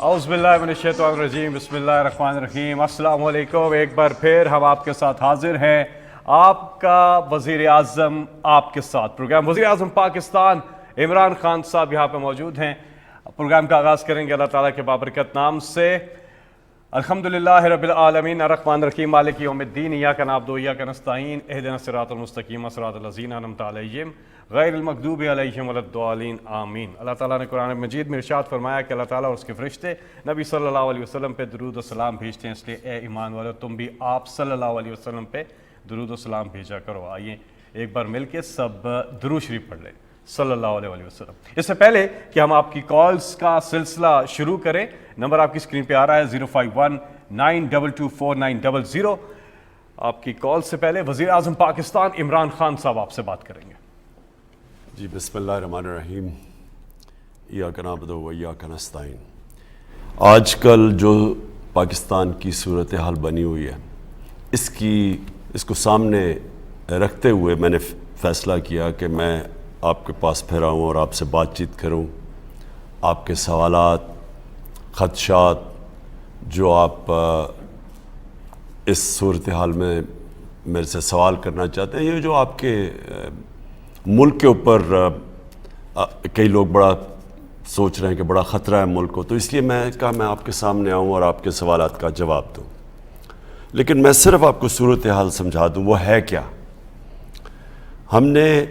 اعوذ باللہ من الشیطان الرجیم، بسم اللہ الرحمن الرحیم۔ السلام علیکم، ایک بار پھر ہم آپ کے ساتھ حاضر ہیں، آپ کا وزیر اعظم آپ کے ساتھ پروگرام وزیر اعظم پاکستان عمران خان صاحب یہاں پہ موجود ہیں۔ پروگرام کا آغاز کریں گے اللہ تعالیٰ کے بابرکت نام سے۔ الحمدللہ رب العالمین الرحمن الرحیم مالک یوم الدین، ایاک نعبد و ایاک نستعین اہدنا الصراط المستقیم صراط الذین انعمت علیہم غیر المغضوب علیہم ولا الضالین آمین۔ اللہ تعالیٰ نے قرآن مجید میں ارشاد فرمایا کہ اللہ تعالیٰ اور اس کے فرشتے نبی صلی اللہ علیہ وسلم پہ درود و سلام بھیجتے ہیں، اس لیے اے ایمان والو تم بھی آپ صلی اللہ علیہ وسلم پہ درود و سلام بھیجا کرو۔ آئیے ایک بار مل کے سب درود شریف پڑھ لیں صلی اللہ علیہ وسلم۔ اس سے پہلے کہ ہم آپ کی کالز کا سلسلہ شروع کریں، نمبر آپ کی اسکرین پہ آ رہا ہے 05192249900۔ آپ کی کال سے پہلے وزیر اعظم پاکستان عمران خان صاحب آپ سے بات کریں گے۔ جی بسم اللہ الرحمن الرحیم، ایاک نعبد و ایاک نستعین۔ آج کل جو پاکستان کی صورتحال بنی ہوئی ہے، اس کو سامنے رکھتے ہوئے میں نے فیصلہ کیا کہ میں آپ کے پاس پھر آؤں اور آپ سے بات چیت کروں۔ آپ کے سوالات، خدشات جو آپ اس صورتحال میں میرے سے سوال کرنا چاہتے ہیں، یہ جو آپ کے ملک کے اوپر کئی لوگ بڑا سوچ رہے ہیں کہ بڑا خطرہ ہے ملک کو، تو اس لیے میں کہا میں آپ کے سامنے آؤں اور آپ کے سوالات کا جواب دوں۔ لیکن میں صرف آپ کو صورتحال سمجھا دوں وہ ہے کیا۔ ہم نے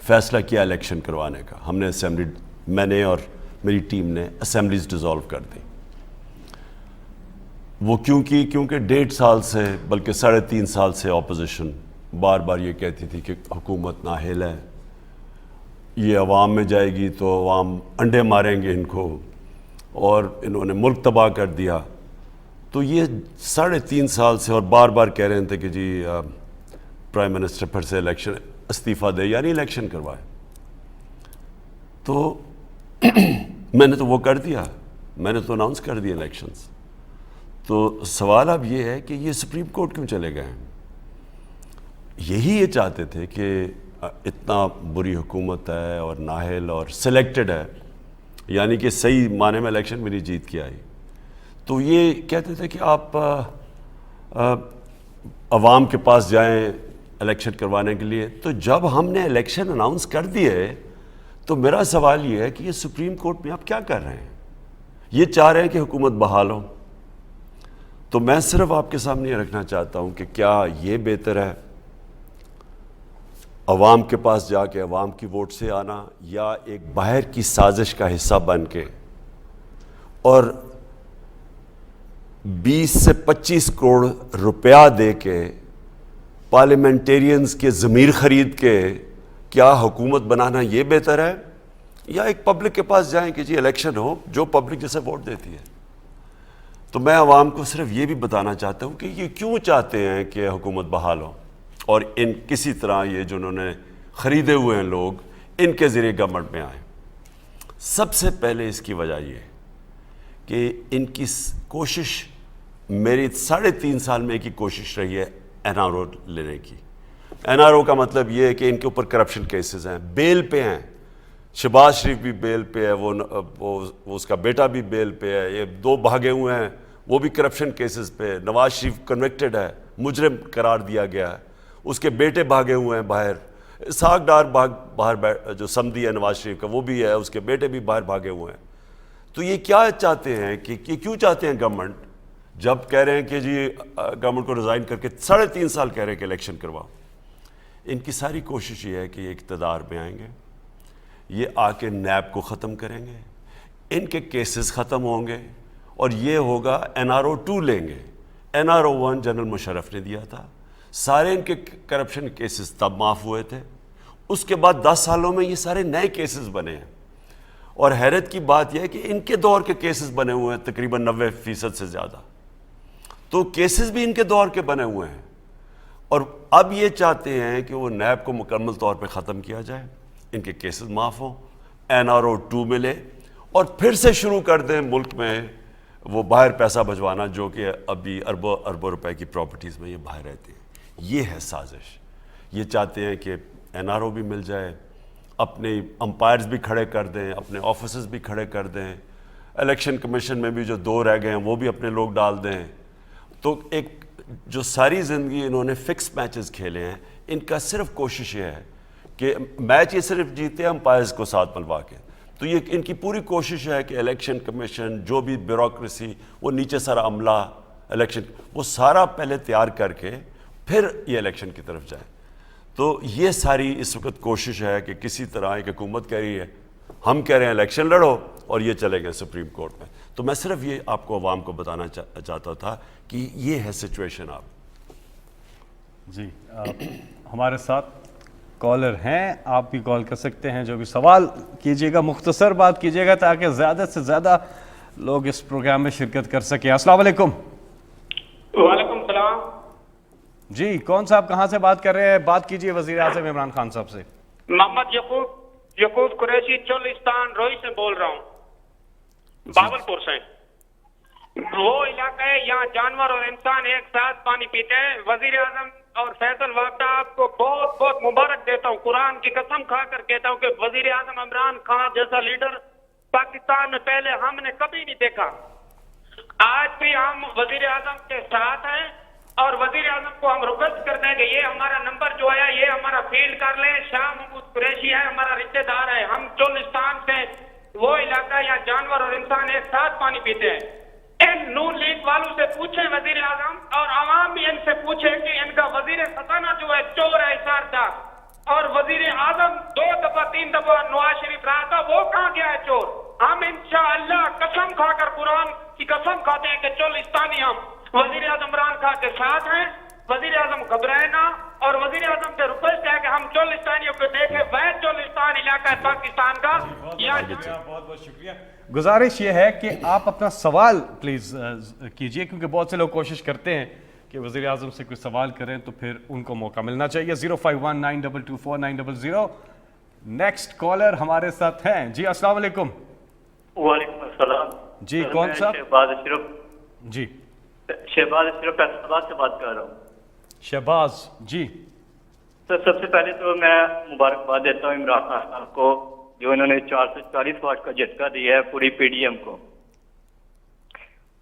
فیصلہ کیا الیکشن کروانے کا، ہم نے اسمبلی، میں نے اور میری ٹیم نے اسمبلیز ڈیزالو کر دی۔ وہ کیونکہ 1.5 سال سے بلکہ 3.5 سال سے اپوزیشن بار بار یہ کہتی تھی کہ حکومت نااہل ہے، یہ عوام میں جائے گی تو عوام انڈے ماریں گے ان کو، اور انہوں نے ملک تباہ کر دیا۔ تو یہ 3.5 سال سے اور بار بار کہہ رہے تھے کہ جی پرائم منسٹر پھر سے الیکشن استعفیٰ دے، یعنی الیکشن کروائے۔ تو میں نے تو وہ کر دیا، میں نے تو اناؤنس کر دیا الیکشنز۔ تو سوال اب یہ ہے کہ یہ سپریم کورٹ کیوں چلے گئے ہیں؟ یہی یہ چاہتے تھے کہ اتنا بری حکومت ہے اور نااہل اور سلیکٹڈ ہے، یعنی کہ صحیح معنی میں الیکشن بھی نہیں جیت کے آئی، تو یہ کہتے تھے کہ آپ عوام کے پاس جائیں الیکشن کروانے کے لیے۔ تو جب ہم نے الیکشن اناؤنس کر دیے تو میرا سوال یہ ہے کہ یہ سپریم کورٹ میں آپ کیا کر رہے ہیں؟ یہ چاہ رہے ہیں کہ حکومت بحال ہو۔ تو میں صرف آپ کے سامنے یہ رکھنا چاہتا ہوں کہ کیا یہ بہتر ہے عوام کے پاس جا کے عوام کی ووٹ سے آنا، یا ایک باہر کی سازش کا حصہ بن کے اور 20 سے 25 کروڑ روپیہ دے کے پارلیمنٹیرینز کے ضمیر خرید کے کیا حکومت بنانا یہ بہتر ہے، یا ایک پبلک کے پاس جائیں کہ جی الیکشن ہو جو پبلک جسے ووٹ دیتی ہے؟ تو میں عوام کو صرف یہ بھی بتانا چاہتا ہوں کہ یہ کیوں چاہتے ہیں کہ حکومت بحال ہو، اور ان کسی طرح یہ جو انہوں نے خریدے ہوئے ہیں لوگ، ان کے ذریعے گورنمنٹ میں آئیں۔ سب سے پہلے اس کی وجہ یہ ہے کہ ان کی کوشش، میری 3.5 سال میں ایک ہی کوشش رہی ہے این آر او لینے کی۔ این آر او کا مطلب یہ ہے کہ ان کے اوپر کرپشن کیسز ہیں، بیل پہ ہیں، شہباز شریف بھی بیل پہ ہے، وہ اس کا بیٹا بھی بیل پہ ہے، یہ 2 بھاگے ہوئے ہیں وہ بھی کرپشن کیسز پہ، نواز شریف کنوکٹڈ ہے، مجرم قرار دیا گیا ہے، اس کے بیٹے بھاگے ہوئے ہیں باہر، اسحاق ڈار باہر جو سمدھی ہے نواز شریف کا وہ بھی ہے، اس کے بیٹے بھی باہر بھاگے ہوئے ہیں۔ تو یہ کیا چاہتے ہیں کہ کیوں چاہتے ہیں گورنمنٹ، جب کہہ رہے ہیں کہ جی گورنمنٹ کو ریزائن کر کے 3.5 سال کہہ رہے ہیں کہ الیکشن کرواؤ، ان کی ساری کوشش یہ ہے کہ یہ اقتدار میں آئیں گے، یہ آ کے نیب کو ختم کریں گے، ان کے کیسز ختم ہوں گے، اور یہ ہوگا این آر او 2 لیں گے۔ N R O 1 general Musharraf نے دیا تھا، سارے ان کے کرپشن کیسز تب معاف ہوئے تھے، اس کے بعد 10 سالوں میں یہ سارے نئے کیسز بنے ہیں، اور حیرت کی بات یہ ہے کہ ان کے دور کے کیسز بنے ہوئے ہیں تقریباً 90% سے زیادہ، تو کیسز بھی ان کے دور کے بنے ہوئے ہیں، اور اب یہ چاہتے ہیں کہ وہ نیب کو مکمل طور پہ ختم کیا جائے، ان کے کیسز معاف ہوں، این آر او 2 ملے، اور پھر سے شروع کر دیں ملک میں وہ باہر پیسہ بھجوانا، جو کہ ابھی اربوں روپے کی پراپرٹیز میں یہ باہر رہتے ہیں۔ یہ ہے سازش، یہ چاہتے ہیں کہ NRO بھی مل جائے, اپنے امپائرز بھی کھڑے کر دیں, اپنے آفیسز بھی کھڑے کر دیں, الیکشن کمیشن میں بھی جو 2 رہ گئے ہیں وہ بھی اپنے لوگ ڈال دیں. تو ایک جو ساری زندگی انہوں نے فکس میچز کھیلے ہیں, ان کا صرف کوشش یہ ہے کہ میچ یہ صرف جیتے امپائرز کو ساتھ ملوا کے. تو یہ ان کی پوری کوشش ہے کہ الیکشن کمیشن, جو بھی بیوروکریسی, وہ نیچے سارا عملہ الیکشن, وہ سارا پہلے تیار کر کے پھر یہ الیکشن کی طرف جائیں. تو یہ ساری اس وقت کوشش ہے کہ کسی طرح ایک حکومت کہہ رہی ہے ہم کہہ رہے ہیں الیکشن لڑو, اور یہ چلے گئے سپریم کورٹ میں. تو میں صرف یہ آپ کو عوام کو بتانا چاہتا تھا کہ یہ ہے سچویشن. آپ جی ہمارے ساتھ کالر ہیں, آپ بھی کال کر سکتے ہیں, جو بھی سوال کیجیے گا مختصر بات کیجیے گا تاکہ زیادہ سے زیادہ لوگ اس پروگرام میں شرکت کر سکیں. السلام علیکم. وعلیکم السلام. جی کون صاحب کہاں سے بات کر رہے ہیں؟ بات کیجیے وزیر اعظم عمران خان صاحب سے. محمد یعقوب قریشی چولستان روئی سے بول رہا ہوں, باولپور سے. وہ علاقہ ہے یہاں جانور اور انسان ایک ساتھ پانی پیتے ہیں. وزیر اعظم اور فیصل وابڈہ آپ کو بہت بہت مبارک دیتا ہوں, قرآن کی قسم کھا کر کہتا ہوں کہ وزیر اعظم عمران خان جیسا لیڈر پاکستان میں پہلے ہم نے کبھی نہیں دیکھا. آج بھی ہم وزیر اعظم کے ساتھ ہیں اور وزیر اعظم کو ہم ریکویسٹ کرتے ہیں کہ یہ ہمارا نمبر جو ہے یہ ہمارا فیل کر لیں. شاہ محمود قریشی ہے ہمارا رشتہ دار ہے, ہم چولستان سے وہ علاقہ یا جانور اور انسان ایک ساتھ پانی پیتے ہیں. ان نون لیگ والوں سے پوچھیں وزیر اعظم, اور عوام بھی ان سے پوچھیں کہ ان کا وزیر خزانہ جو ہے چور ہے اساردہ, اور وزیر اعظم 2 دفعہ 3 دفعہ نواز شریف رہا تھا, وہ کہاں گیا ہے چور؟ ہم انشاءاللہ قسم کھا کر قرآن کی قسم کھاتے ہیں کہ چولستانی ہم وزیر اعظم عمران خان کے ساتھ ہیں. وزیر اعظم گھبرائے نہ, اور وزیر اعظم سے ریکویسٹ ہے کہ ہم چولستانیوں کو دیکھیں. وہ چولستان علاقہ ہے پاکستان کا. بہت بہت شکریہ. گزارش یہ ہے کہ آپ اپنا سوال پلیز کیجئے, کیونکہ بہت سے لوگ کوشش کرتے ہیں کہ وزیر اعظم سے کوئی سوال کریں تو پھر ان کو موقع ملنا چاہیے. 051922490. نیکسٹ کالر ہمارے ساتھ ہیں. جی السلام علیکم. وعلیکم السلام. جی کون صاحب؟ شہباز اشرف. جی شہباز اشرف فیصل آباد سے بات کر رہا ہوں. شہباز جی. سر سب سے پہلے تو میں مبارکباد دیتا ہوں عمران خان صاحب کو, جو انہوں نے 440 واٹ کا جھٹکا دیا ہے پوری PDM کو.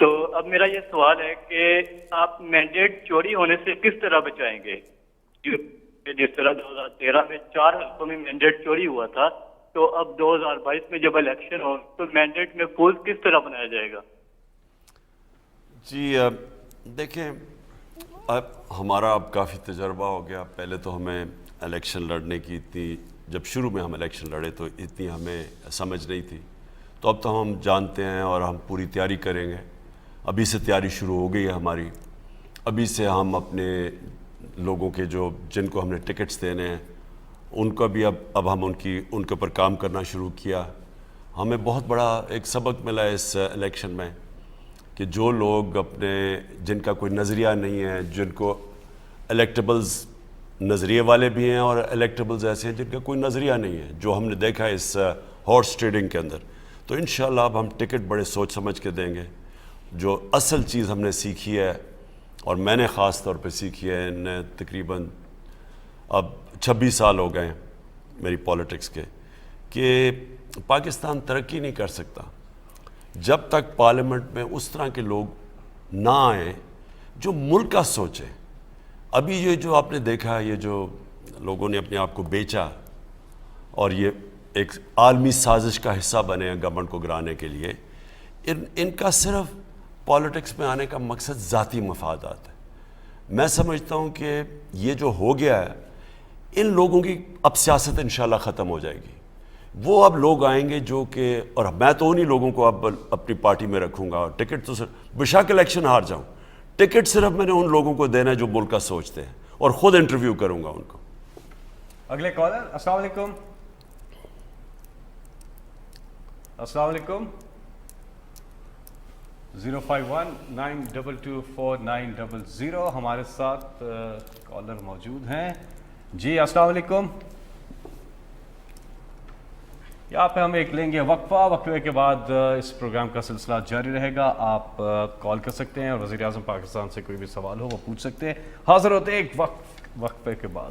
تو اب میرا یہ سوال ہے کہ آپ مینڈیٹ چوری ہونے سے کس طرح بچائیں گے؟ جس طرح 2013 میں 4 حلقوں میں مینڈیٹ چوری ہوا تھا, تو اب 2022 میں جب الیکشن ہو تو مینڈیٹ میں محفوظ کس طرح بنایا جائے گا؟ جی دیکھیں, اب ہمارا اب کافی تجربہ ہو گیا. پہلے تو ہمیں الیکشن لڑنے کی اتنی, جب شروع میں ہم الیکشن لڑے تو اتنی ہمیں سمجھ نہیں تھی. تو اب تو ہم جانتے ہیں اور ہم پوری تیاری کریں گے. ابھی سے تیاری شروع ہو گئی ہے ہماری. ابھی سے ہم اپنے لوگوں کے جن کو ہم نے ٹکٹس دینے ہیں ان کا بھی اب ہم ان کے اوپر کام کرنا شروع کیا. ہمیں بہت بڑا ایک سبق ملا اس الیکشن میں کہ جو لوگ جن کا کوئی نظریہ نہیں ہے, جن کو الیکٹیبلز نظریے والے بھی ہیں اور الیکٹیبلز ایسے ہیں جن کا کوئی نظریہ نہیں ہے, جو ہم نے دیکھا ہے اس ہارس ٹریڈنگ کے اندر. تو انشاءاللہ اب ہم ٹکٹ بڑے سوچ سمجھ کے دیں گے. جو اصل چیز ہم نے سیکھی ہے, اور میں نے خاص طور پہ سیکھی ہے, تقریباً اب 26 سال ہو گئے ہیں میری پولیٹکس کے, کہ پاکستان ترقی نہیں کر سکتا جب تک پارلیمنٹ میں اس طرح کے لوگ نہ آئیں جو ملک کا سوچیں. ابھی یہ جو آپ نے دیکھا, یہ جو لوگوں نے اپنے آپ کو بیچا اور یہ ایک عالمی سازش کا حصہ بنے ہیں گورنمنٹ کو گرانے کے لیے, ان کا صرف پالیٹکس میں آنے کا مقصد ذاتی مفادات ہے. میں سمجھتا ہوں کہ یہ جو ہو گیا ہے, ان لوگوں کی اب سیاست انشاءاللہ ختم ہو جائے گی. وہ اب لوگ آئیں گے جو کہ, اور میں تو انہی لوگوں کو اب اپنی پارٹی میں رکھوں گا. ٹکٹ تو صرف بشاک الیکشن ہار جاؤں, ٹکٹ صرف میں نے ان لوگوں کو دینا ہے جو ملک کا سوچتے ہیں, اور خود انٹرویو کروں گا ان کو. اگلے کالر. السلام علیکم. السلام علیکم. 05192249000 ہمارے ساتھ کالر موجود ہیں. جی السلام علیکم. یہاں پہ ہم ایک لیں گے وقفہ. وقفے کے بعد اس پروگرام کا سلسلہ جاری رہے گا. آپ کال کر سکتے ہیں اور وزیر اعظم پاکستان سے کوئی بھی سوال ہو وہ پوچھ سکتے ہیں. حاضر ہوتے ہیں ایک وقفے کے بعد.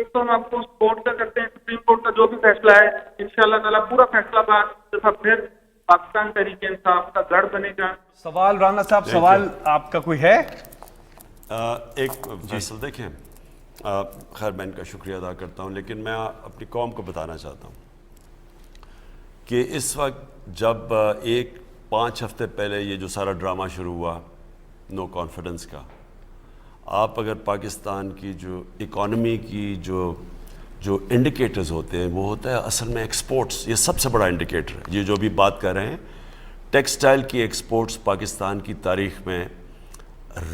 ایک تو ہم آپ کو سپورٹ کا کرتے ہیں، سپریم کورٹ کا جو بھی فیصلہ ہے انشاءاللہ تعالیٰ پورا فیصلہ بات دفعہ پھر پاکستان تحریک انصاف کا گڑھ بنے گا. سوال رانا صاحب، سوال آپ کا کوئی ہے؟ ایک فیصل دیکھیں، خیر میں ان کا شکریہ ادا کرتا ہوں، لیکن میں اپنی قوم کو بتانا چاہتا ہوں کہ اس وقت جب 5 ہفتے پہلے یہ جو سارا ڈرامہ شروع ہوا نو کانفیڈنس کا، آپ اگر پاکستان کی جو اکانومی کی جو انڈیکیٹرز ہوتے ہیں وہ ہوتا ہے اصل میں ایکسپورٹس. یہ سب سے بڑا انڈیکیٹر ہے. یہ جو بھی بات کر رہے ہیں ٹیکسٹائل کی ایکسپورٹس پاکستان کی تاریخ میں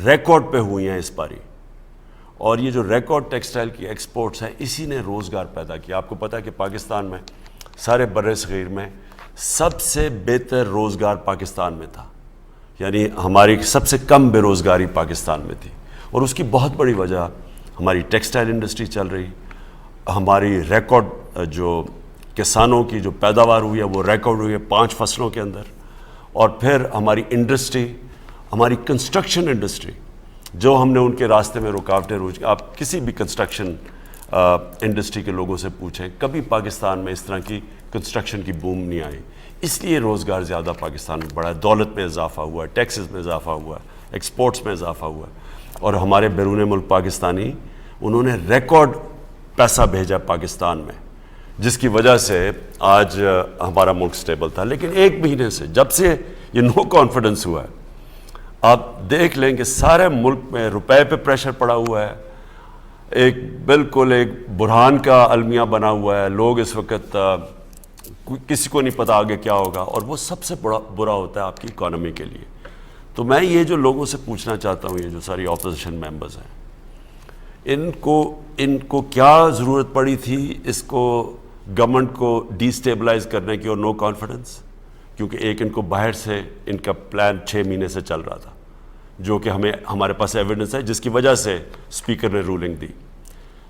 ریکارڈ پہ ہوئی ہیں اس باری، اور یہ جو ریکارڈ ٹیکسٹائل کی ایکسپورٹس ہیں اسی نے روزگار پیدا کیا. آپ کو پتہ ہے کہ پاکستان میں سارے بر صغیر میں سب سے بہتر روزگار پاکستان میں تھا، یعنی ہماری سب سے کم بے روزگاری پاکستان میں تھی، اور اس کی بہت بڑی وجہ ہماری ٹیکسٹائل انڈسٹری چل رہی، ہماری ریکارڈ جو کسانوں کی جو پیداوار ہوئی ہے وہ ریکارڈ ہوئی ہے 5 فصلوں کے اندر، اور پھر ہماری انڈسٹری، ہماری کنسٹرکشن انڈسٹری جو ہم نے ان کے راستے میں رکاوٹیں روز، آپ کسی بھی کنسٹرکشن انڈسٹری کے لوگوں سے پوچھیں کبھی پاکستان میں اس طرح کی کنسٹرکشن کی بوم نہیں آئی. اس لیے روزگار زیادہ پاکستان میں بڑا ہے، دولت میں اضافہ ہوا ہے، ٹیکسز میں اضافہ ہوا ہے، ایکسپورٹس میں اضافہ ہوا ہے، اور ہمارے بیرون ملک پاکستانی انہوں نے ریکارڈ پیسہ بھیجا پاکستان میں، جس کی وجہ سے آج ہمارا ملک سٹیبل تھا. لیکن 1 مہینے سے جب سے یہ نو کانفیڈنس ہوا ہے آپ دیکھ لیں کہ سارے ملک میں روپے پہ پریشر پڑا ہوا ہے، بالکل ایک بحران کا المیہ بنا ہوا ہے. لوگ اس وقت کسی کو نہیں پتا آگے کیا ہوگا، اور وہ سب سے برا ہوتا ہے آپ کی اکانومی کے لیے. تو میں یہ جو لوگوں سے پوچھنا چاہتا ہوں، یہ جو ساری اپوزیشن ممبرز ہیں، ان کو کیا ضرورت پڑی تھی اس کو گورنمنٹ کو ڈی سٹیبلائز کرنے کی اور نو کانفیڈنس؟ کیونکہ ایک ان کو باہر سے ان کا پلان 6 مہینے سے چل رہا تھا، جو کہ ہمارے پاس ایویڈنس ہے، جس کی وجہ سے اسپیکر نے رولنگ دی.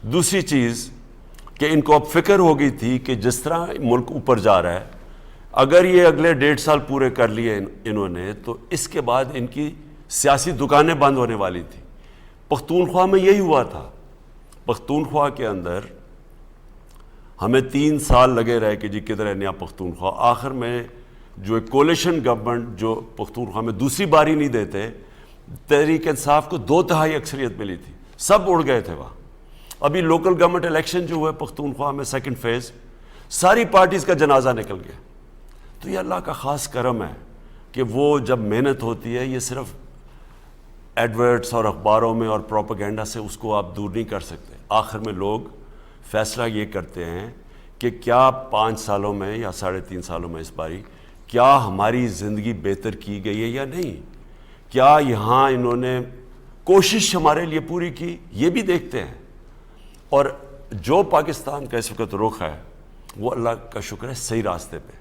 دوسری چیز کہ ان کو اب فکر ہو گئی تھی کہ جس طرح ملک اوپر جا رہا ہے، اگر یہ اگلے 1.5 سال پورے کر لیے انہوں نے تو اس کے بعد ان کی سیاسی دکانیں بند ہونے والی تھی. پختونخوا میں یہی ہوا تھا. پختونخوا کے اندر ہمیں 3 سال لگے رہے کہ جی کدھر ہے نیا پختونخوا. آخر میں جو ایک کولیشن گورنمنٹ جو پختونخوا میں دوسری باری نہیں دیتے، تحریک انصاف کو 2/3 اکثریت ملی تھی، سب اڑ گئے تھے وہاں. ابھی لوکل گورنمنٹ الیکشن جو ہوئے پختونخوا میں 2nd فیز، ساری پارٹیز کا جنازہ نکل گیا. تو یہ اللہ کا خاص کرم ہے کہ وہ جب محنت ہوتی ہے، یہ صرف ایڈورٹس اور اخباروں میں اور پروپیگنڈا سے اس کو آپ دور نہیں کر سکتے. آخر میں لوگ فیصلہ یہ کرتے ہیں کہ کیا 5 سالوں میں یا 3.5 سالوں میں اس باری کیا ہماری زندگی بہتر کی گئی ہے یا نہیں، کیا یہاں انہوں نے کوشش ہمارے لیے پوری کی، یہ بھی دیکھتے ہیں. اور جو پاکستان کا اس وقت رخ ہے وہ اللہ کا شکر ہے صحیح راستے پہ.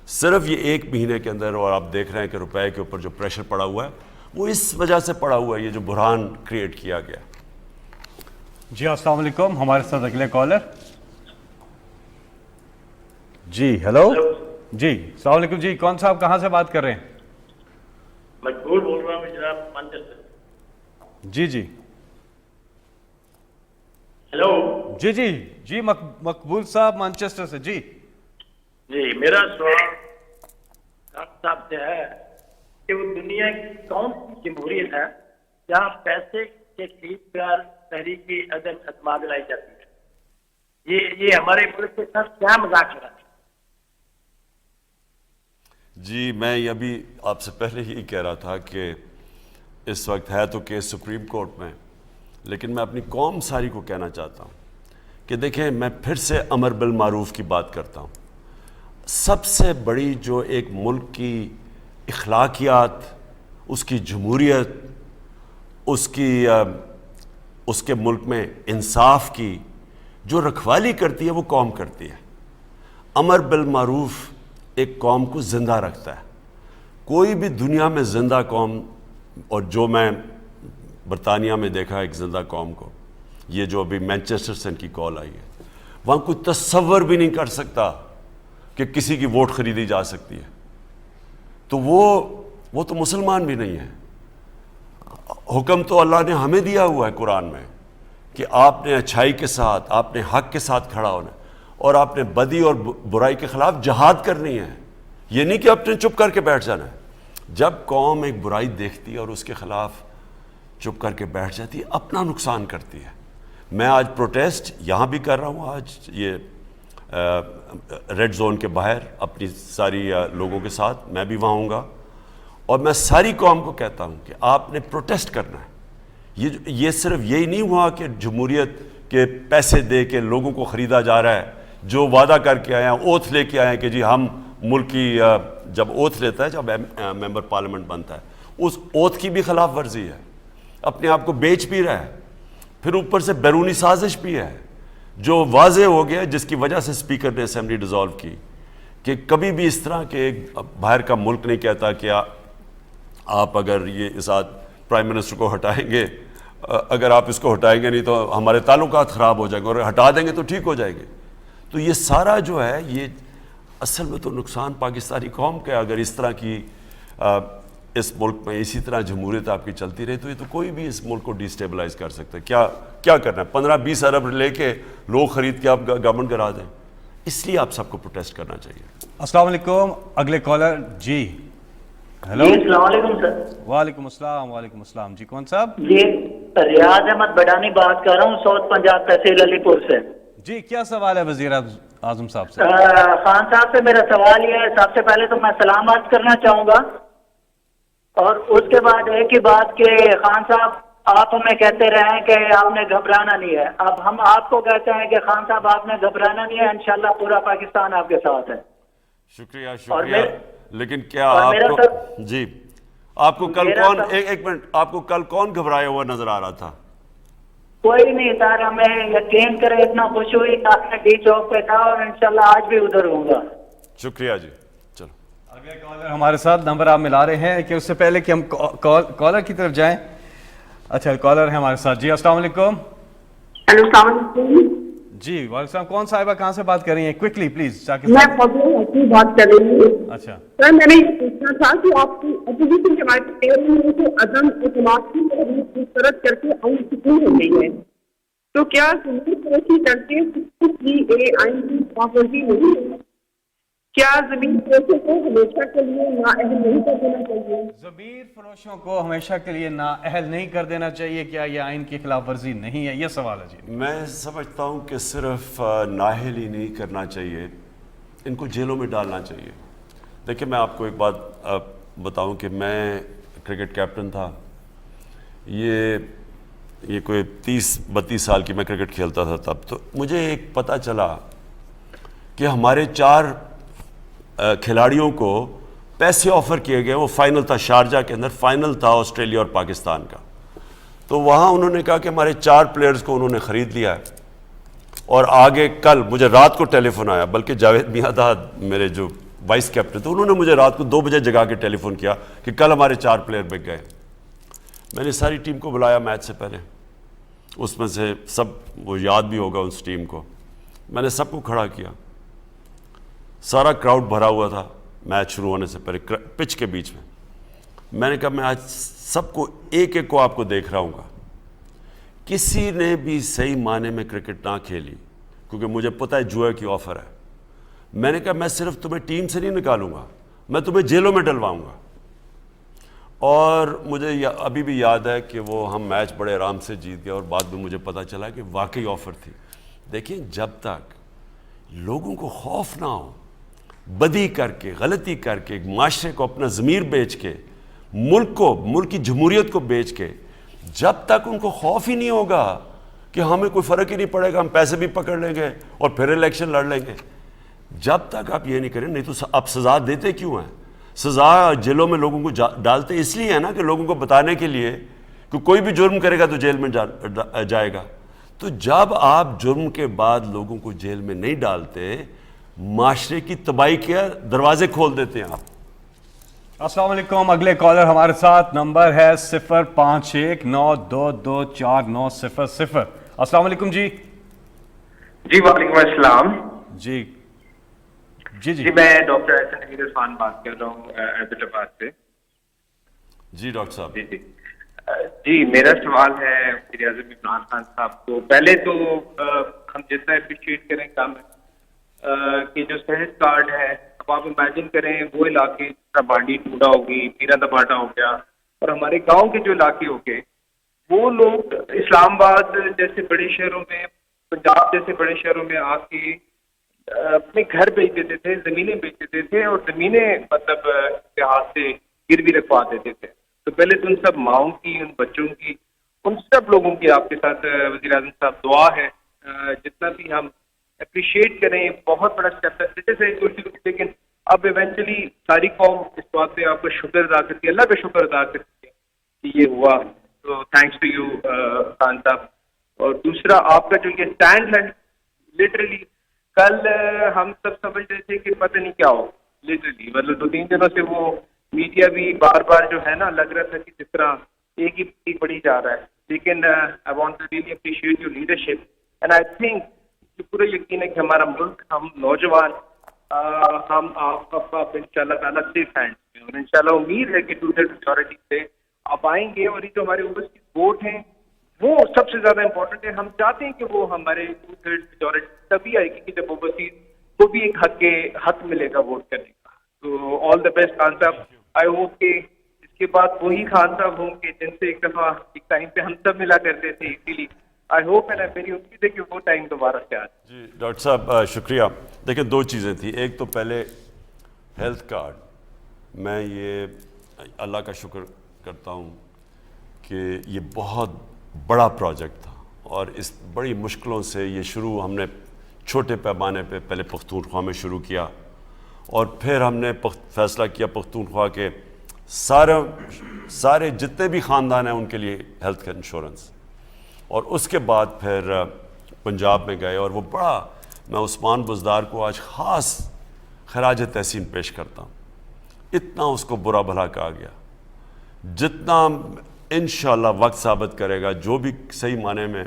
صرف یہ 1 مہینے کے اندر، اور آپ دیکھ رہے ہیں کہ روپے کے اوپر جو پریشر پڑا ہوا ہے وہ اس وجہ سے پڑا ہوا ہے، یہ جو بحران کریٹ کیا گیا. جی السلام علیکم، ہمارے ساتھ اگلے کالر. جی ہیلو. جی السلام علیکم. جی کون صاحب کہاں سے بات کر رہے ہیں؟ مقبول بول رہا ہوں جناب، مانچسٹر. جی جی ہیلو. جی جی جی مقبول صاحب مانچسٹر سے. جی جی میرا سوال ڈاکٹر صاحب سے ہے کہ وہ دنیا کی کون سی جمہوریت ہے جہاں پیسے کے خرید پر تحریکی عدم اعتماد لائی جاتی ہے؟ یہ ہمارے ملک کے ساتھ کیا مذاق ہے؟ جی میں یہ بھی آپ سے پہلے ہی کہہ رہا تھا کہ اس وقت ہے تو کیس سپریم کورٹ میں، لیکن میں اپنی قوم ساری کو کہنا چاہتا ہوں کہ دیکھیں میں پھر سے امر بالمعروف کی بات کرتا ہوں. سب سے بڑی جو ایک ملک کی اخلاقیات، اس کی جمہوریت، اس کے ملک میں انصاف کی جو رکھوالی کرتی ہے وہ قوم کرتی ہے. امر بالمعروف ایک قوم کو زندہ رکھتا ہے. کوئی بھی دنیا میں زندہ قوم، اور جو میں برطانیہ میں دیکھا ایک زندہ قوم کو، یہ جو ابھی مینچسٹر سے ان کی کال آئی ہے، وہاں کوئی تصور بھی نہیں کر سکتا کہ کسی کی ووٹ خریدی جا سکتی ہے. تو وہ تو مسلمان بھی نہیں ہے. حکم تو اللہ نے ہمیں دیا ہوا ہے قرآن میں کہ آپ نے اچھائی کے ساتھ، آپ نے حق کے ساتھ کھڑا ہونا ہے، اور آپ نے بدی اور برائی کے خلاف جہاد کرنی ہے. یہ نہیں کہ آپ نے چپ کر کے بیٹھ جانا ہے. جب قوم ایک برائی دیکھتی ہے اور اس کے خلاف چپ کر کے بیٹھ جاتی ہے، اپنا نقصان کرتی ہے. میں آج پروٹیسٹ یہاں بھی کر رہا ہوں، آج یہ ریڈ زون کے باہر اپنی ساری لوگوں کے ساتھ میں بھی وہاں ہوں گا، اور میں ساری قوم کو کہتا ہوں کہ آپ نے پروٹیسٹ کرنا ہے. یہ صرف یہی نہیں ہوا کہ جمہوریت کے پیسے دے کے لوگوں کو خریدا جا رہا ہے، جو وعدہ کر کے آئے ہیں، اوتھ لے کے آئے ہیں کہ جی ہم ملک کی، جب اوتھ لیتا ہے، جب ممبر پارلیمنٹ بنتا ہے، اس اوتھ کی بھی خلاف ورزی ہے، اپنے آپ کو بیچ بھی رہا ہے، پھر اوپر سے بیرونی سازش بھی ہے جو واضح ہو گیا، جس کی وجہ سے اسپیکر نے اسمبلی ڈیزالو کی کہ کبھی بھی اس طرح کے ایک باہر کا ملک نہیں کہتا کہ آپ اگر یہ اس پرائم منسٹر کو ہٹائیں گے، اگر آپ اس کو ہٹائیں گے نہیں تو ہمارے تعلقات خراب ہو جائیں گے، اور ہٹا دیں گے تو ٹھیک ہو جائیں گے. تو یہ سارا جو ہے، یہ اصل میں تو نقصان پاکستانی قوم کا ہے. اگر اس طرح کی اس ملک میں اسی طرح جمہوریت آپ کی چلتی رہی تو یہ تو کوئی بھی اس ملک کو ڈی اسٹیبلائز کر سکتا ہے. کیا کرنا ہے؟ 15-20 ارب لے کے لوگ خرید کے آپ گورنمنٹ کرا دیں. اس لیے آپ سب کو پروٹیسٹ کرنا چاہیے. السلام علیکم. اگلے کالر جی. ہیلو. السلام علیکم سر. وعلیکم السلام. وعلیکم السلام. جی کون صاحب؟ جی ریاض احمد بڈانی بات کر رہا ہوں، ساؤتھ پنجاب تحصیل علی پور سے. جی کیا سوال ہے وزیر اعظم صاحب سے؟ خان صاحب سے میرا سوال یہ ہے، سب سے پہلے تو میں سلام عرض کرنا چاہوں گا، اور اس کے بعد ایک ہی بات کہ خان صاحب آپ ہمیں کہتے رہے ہیں کہ آپ نے گھبرانا نہیں ہے. اب ہم آپ کو کہتے ہیں کہ خان صاحب آپ نے گھبرانا نہیں ہے، انشاءاللہ پورا پاکستان آپ کے ساتھ ہے. شکریہ. لیکن کیا آپ کو، جی آپ کو کل کون، ایک منٹ، آپ کو کل کون گھبرایا ہوا نظر آ رہا تھا؟ کوئی نہیں سر، ہمیں یقین کرے اتنا خوش ہوئی کہ ڈی چوک پہ تھا، اور انشاءاللہ آج بھی ادھر ہوں گا. شکریہ جی. چلو اگلے کالر ہمارے ساتھ، نمبر آپ ملا رہے ہیں کہ اس سے پہلے کہ ہم کالر کی طرف جائیں. اچھا کالر ہے ہمارے ساتھ. جی السلام علیکم. ہیلو السلام علیکم. جی وعلیکم السلام. کون صاحبہ کہاں سے بات کر رہی ہیں؟ Quickly please. میں فضل حسین بات کر رہی ہوں. اچھا سر میں نے یہ پوچھنا تھا کہ آپ کی اپوزیشن جماعت کو عدم اعتماد کی تحریک مسترد کر کے عمل سکون ہو گئی ہے، تو کیا زمین فروشی کر کے آئین کی پابندی نہیں ہے؟ کیا زمین فروشوں کو ہمیشہ کے لیے نااہل نہیں کر دینا چاہیے؟ زمین فروشوں کو ہمیشہ کے لیے نااہل نہیں کر دینا چاہیے. کیا یہ آئین کی خلاف ورزی نہیں ہے؟ یہ سوال ہے. جی میں سمجھتا ہوں کہ صرف نااہل ہی نہیں کرنا چاہیے، ان کو جیلوں میں ڈالنا چاہیے. دیکھیں میں آپ کو ایک بات بتاؤں کہ میں کرکٹ کیپٹن تھا. یہ کوئی 30-32 سال کی میں کرکٹ کھیلتا تھا تب. تو مجھے ایک پتہ چلا کہ ہمارے 4 کھلاڑیوں کو پیسے آفر کیے گئے. وہ فائنل تھا شارجہ کے اندر، فائنل تھا آسٹریلیا اور پاکستان کا. تو وہاں انہوں نے کہا کہ ہمارے 4 پلیئرز کو انہوں نے خرید لیا ہے، اور آگے کل مجھے رات کو ٹیلی فون آیا، بلکہ جاوید میاں تھا میرے جو وائس کیپٹن تھے، انہوں نے مجھے رات کو 2 بجے جگا کے ٹیلی فون کیا کہ کل ہمارے 4 پلیئر بک گئے. میں نے ساری ٹیم کو بلایا میچ سے پہلے، اس میں سے سب وہ یاد بھی ہوگا اس ٹیم کو. میں نے سب کو کھڑا کیا، سارا کراؤڈ بھرا ہوا تھا میچ شروع ہونے سے پہلے پچ کے بیچ میں. میں نے کہا میں آج سب کو ایک ایک کو آپ کو دیکھ رہا ہوں گا. کسی نے بھی صحیح معنی میں کرکٹ نہ کھیلی، کیونکہ مجھے پتہ ہے جوئے کی آفر ہے. میں نے کہا میں صرف تمہیں ٹیم سے نہیں نکالوں گا، میں تمہیں جیلوں میں ڈلواؤں گا. اور مجھے ابھی بھی یاد ہے کہ وہ ہم میچ بڑے آرام سے جیت گئے، اور بعد میں مجھے پتہ چلا کہ واقعی آفر تھی. دیکھیں جب تک لوگوں کو خوف نہ ہو، بدی کر کے، غلطی کر کے، معاشرے کو اپنا ضمیر بیچ کے، ملک کی جمہوریت کو بیچ کے، جب تک ان کو خوف ہی نہیں ہوگا کہ ہمیں کوئی فرق ہی نہیں پڑے گا، ہم پیسے بھی پکڑ لیں گے اور پھر الیکشن لڑ لیں گے، جب تک آپ یہ نہیں کریں. نہیں تو آپ سزا دیتے کیوں ہیں؟ سزا جیلوں میں لوگوں کو ڈالتے اس لیے ہے نا کہ لوگوں کو بتانے کے لیے کہ کوئی بھی جرم کرے گا تو جیل میں جائے گا. تو جب آپ جرم کے بعد لوگوں کو جیل میں نہیں ڈالتے، معاشرے کی تباہی کے دروازے کھول دیتے ہیں آپ. السلام علیکم. اگلے کالر ہمارے ساتھ، نمبر ہے 0519224900. السلام علیکم. جی جی وعلیکم السلام. جی جی جی میں ڈاکٹر احسن عرفان بات کر رہا ہوں ایبٹ آباد سے. جی ڈاکٹر صاحب. جی جی میرا سوال ہے وزیر اعظم عمران خان صاحب کو. پہلے تو ہم جتنا اپریشیٹ کریں کم ہے کہ جو صحت کارڈ ہے, اب آپ امیجن کریں وہ علاقے جس طرح بانڈی ٹوڈا ہوگی, پیرا دباٹا ہو گیا, اور ہمارے گاؤں کے جو علاقے ہو گئے, وہ لوگ اسلام آباد جیسے بڑے شہروں میں, پنجاب جیسے بڑے شہروں میں آ کے اپنے گھر بیچ دیتے تھے, زمینیں بیچ دیتے تھے, اور زمینیں مطلب لحاظ سے گروی رکھوا دیتے تھے. تو پہلے تو ان سب ماؤں کی, ان بچوں کی, ان سب لوگوں کی آپ کے ساتھ وزیر اعظم صاحب دعا ہے. جتنا بھی ہم اپریشیٹ کریں, بہت بڑا اسٹیپ ہے, لیکن اب ایونچولی ساری قوم اس بات پہ آپ کا شکر ادا کرتی ہے, اللہ کا شکر ادا کرتی ہے کہ یہ ہوا. تو تھینکس ٹو یو خان صاحب. اور دوسرا آپ کا جو یہ اسٹینڈ ہے, لٹرلی کل ہم سب سمجھ رہے تھے کہ پتہ نہیں کیا ہو, لٹرلی مطلب 2-3 دنوں سے وہ میڈیا بھی بار بار جو ہے نا لگ رہا تھا کہ جس طرح ایک ہی بڑھی جا رہا ہے. لیکن I want to really appreciate your leadership, and I think کہ پورا یقین ہے کہ ہمارا ملک, ہم نوجوان, ہم آپ ان شاء اللہ تعالیٰ سیف ہینڈ میں, اور ان شاء اللہ امید ہے کہ 2/3 میجورٹی سے آپ آئیں گے. اور یہ جو ہمارے اوورسیز ووٹ ہیں وہ سب سے زیادہ امپورٹنٹ ہے. ہم چاہتے ہیں کہ وہ ہمارے 2/3 میجورٹی تبھی آئے گی کہ جب اوورسیز کو بھی ایک حق ملے گا ووٹ کرنے کا. تو آل دا بیسٹ خان صاحب. آئی ہوپ کہ اس کے بعد وہی خان صاحب ہوں کہ جن سے ایک دفعہ ایک ٹائم پہ ہم سب ملا کرتے تھے, اسی لیے آئی ہوپ ہے نا, میری امید ہے کہ وہ ٹائم دوبارہ سے آئے. جی ڈاکٹر صاحب شکریہ. دیکھیں 2 چیزیں تھیں. ایک تو پہلے ہیلتھ کارڈ, میں یہ اللہ کا شکر کرتا ہوں کہ یہ بہت بڑا پروجیکٹ تھا, اور اس بڑی مشکلوں سے یہ شروع ہم نے چھوٹے پیمانے پہ پہلے پختونخوا میں شروع کیا, اور پھر ہم نے فیصلہ کیا پختونخوا کے سارے جتنے بھی خاندان ہیں ان کے لیے ہیلتھ انشورنس, اور اس کے بعد پھر پنجاب میں گئے. اور وہ بڑا, میں عثمان بزدار کو آج خاص خراج تحسین پیش کرتا ہوں. اتنا اس کو برا بھلا کہا گیا, جتنا انشاءاللہ وقت ثابت کرے گا, جو بھی صحیح معنی میں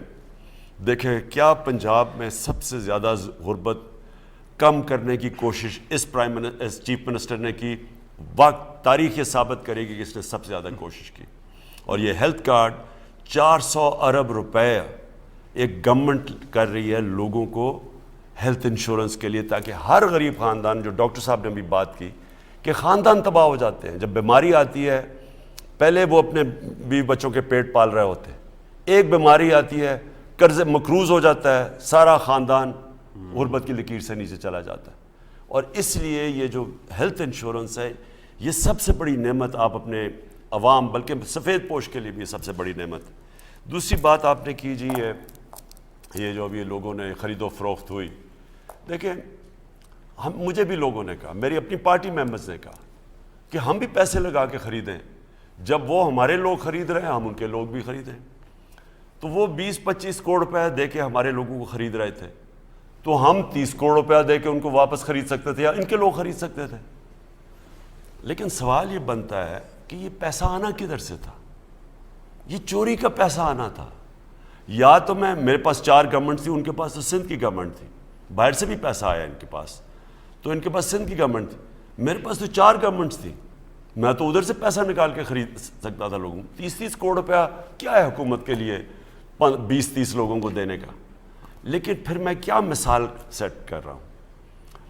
دیکھیں کیا پنجاب میں سب سے زیادہ غربت کم کرنے کی کوشش اس چیف منسٹر نے کی. وقت تاریخ یہ ثابت کرے گی کہ اس نے سب سے زیادہ کوشش کی. اور یہ ہیلتھ کارڈ 400 ارب روپے ایک گورنمنٹ کر رہی ہے لوگوں کو ہیلتھ انشورنس کے لیے, تاکہ ہر غریب خاندان, جو ڈاکٹر صاحب نے بھی بات کی کہ خاندان تباہ ہو جاتے ہیں جب بیماری آتی ہے. پہلے وہ اپنے بیوی بچوں کے پیٹ پال رہے ہوتے, ایک بیماری آتی ہے, قرض مقروض ہو جاتا ہے, سارا خاندان غربت کی لکیر سے نیچے چلا جاتا ہے. اور اس لیے یہ جو ہیلتھ انشورنس ہے, یہ سب سے بڑی نعمت آپ اپنے عوام, بلکہ سفید پوش کے لیے بھی سب سے بڑی نعمت. دوسری بات آپ نے کی جی یہ جو ابھی لوگوں نے خرید و فروخت ہوئی, دیکھیں مجھے بھی لوگوں نے کہا, میری اپنی پارٹی ممبرز نے کہا کہ ہم بھی پیسے لگا کے خریدیں. جب وہ ہمارے لوگ خرید رہے ہیں, ہم ان کے لوگ بھی خریدیں. تو وہ 20-25 کروڑ روپے دے کے ہمارے لوگوں کو خرید رہے تھے, تو ہم 30 کروڑ روپیہ دے کے ان کو واپس خرید سکتے تھے, یا ان کے لوگ خرید سکتے تھے. لیکن سوال یہ بنتا ہے کہ یہ پیسہ آنا کدھر سے تھا؟ یہ چوری کا پیسہ آنا تھا. یا تو میرے پاس 4 گورنمنٹ تھی, ان کے پاس تو سندھ کی گورنمنٹ تھی, باہر سے بھی پیسہ آیا ان کے پاس, تو ان کے پاس سندھ کی گورنمنٹ تھی. میرے پاس تو 4 گورنمنٹس تھی, میں تو ادھر سے پیسہ نکال کے خرید سکتا تھا لوگوں. 30-30 کروڑ روپیہ کیا ہے حکومت کے لیے 20-30 لوگوں کو دینے کا؟ لیکن پھر میں کیا مثال سیٹ کر رہا ہوں؟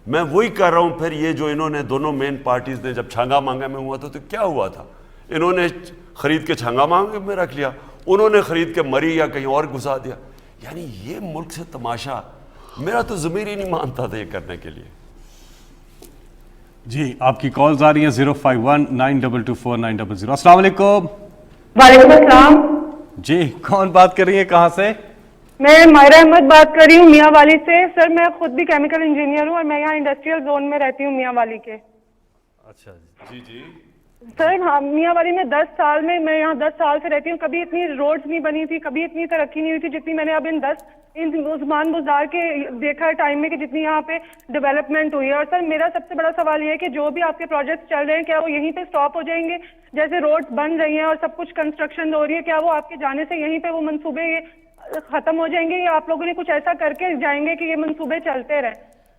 میں وہی کر رہا ہوں. پھر یہ جو انہوں نے دونوں مین پارٹیز نے جب چھانگا مانگا میں ہوا تھا, تو کیا ہوا تھا؟ انہوں نے خرید کے چھانگا مانگا میں رکھ لیا, انہوں نے خرید کے مری یا کہیں اور گھسا دیا. یعنی یہ ملک سے تماشا, میرا تو ضمیر ہی نہیں مانتا تھا یہ کرنے کے لیے. جی آپ کی کالز آ رہی ہیں 051-9224900. السلام علیکم. وعلیکم السلام. جی کون بات کر رہی ہیں, کہاں سے؟ میں ماہرہ احمد بات کر رہی ہوں میاں والی سے. سر میں خود بھی کیمیکل انجینئر ہوں, اور میں یہاں انڈسٹریل زون میں رہتی ہوں میاں والی کے. اچھا جی جی سر میاں والی میں 10 سال میں یہاں 10 سال سے رہتی ہوں. کبھی اتنی روڈز نہیں بنی تھی, کبھی اتنی ترقی نہیں ہوئی تھی جتنی میں نے اب ان عثمان بزدار کے دیکھا ٹائم میں کہ جتنی یہاں پہ ڈیولپمنٹ ہوئی ہے. اور سر میرا سب سے بڑا سوال یہ ہے کہ جو بھی آپ کے پروجیکٹس چل رہے ہیں, کیا وہ یہیں پہ سٹاپ ہو جائیں گے؟ جیسے روڈز بن رہی ہیں اور سب کچھ کنسٹرکشن ہو رہی ہے, کیا وہ آپ کے جانے سے یہیں پہ وہ منصوبے ختم ہو جائیں گے, یا آپ لوگوں نے کچھ ایسا کر کے جائیں گے کہ یہ منصوبے چلتے رہیں؟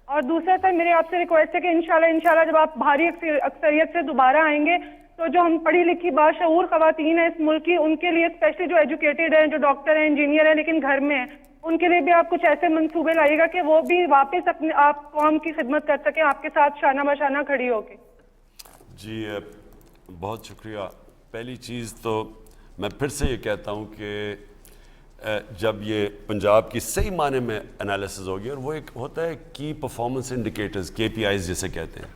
اور دوسرا سر میرے آپ سے ریکویسٹ ہے کہ انشاءاللہ جب آپ بھاری اکثریت سے دوبارہ آئیں گے تو جو ہم پڑھی لکھی باشعور خواتین ہیں اس ملک کی، ان کے لیے اسپیشلی جو ایجوکیٹڈ ہیں، جو ڈاکٹر ہیں، انجینئر ہیں لیکن گھر میں ہیں، ان کے لیے بھی آپ کچھ ایسے منصوبے لائیے گا کہ وہ بھی واپس اپنے آپ قوم کی خدمت کر سکیں آپ کے ساتھ شانہ بشانہ کھڑی ہو کے؟ جی بہت شکریہ. پہلی چیز تو میں پھر سے یہ کہتا ہوں کہ جب یہ پنجاب کی صحیح معنی میں انالیسز ہوگی، اور وہ ایک ہوتا ہے کی پرفارمنس انڈیکیٹرز، KPIs جسے کہتے ہیں،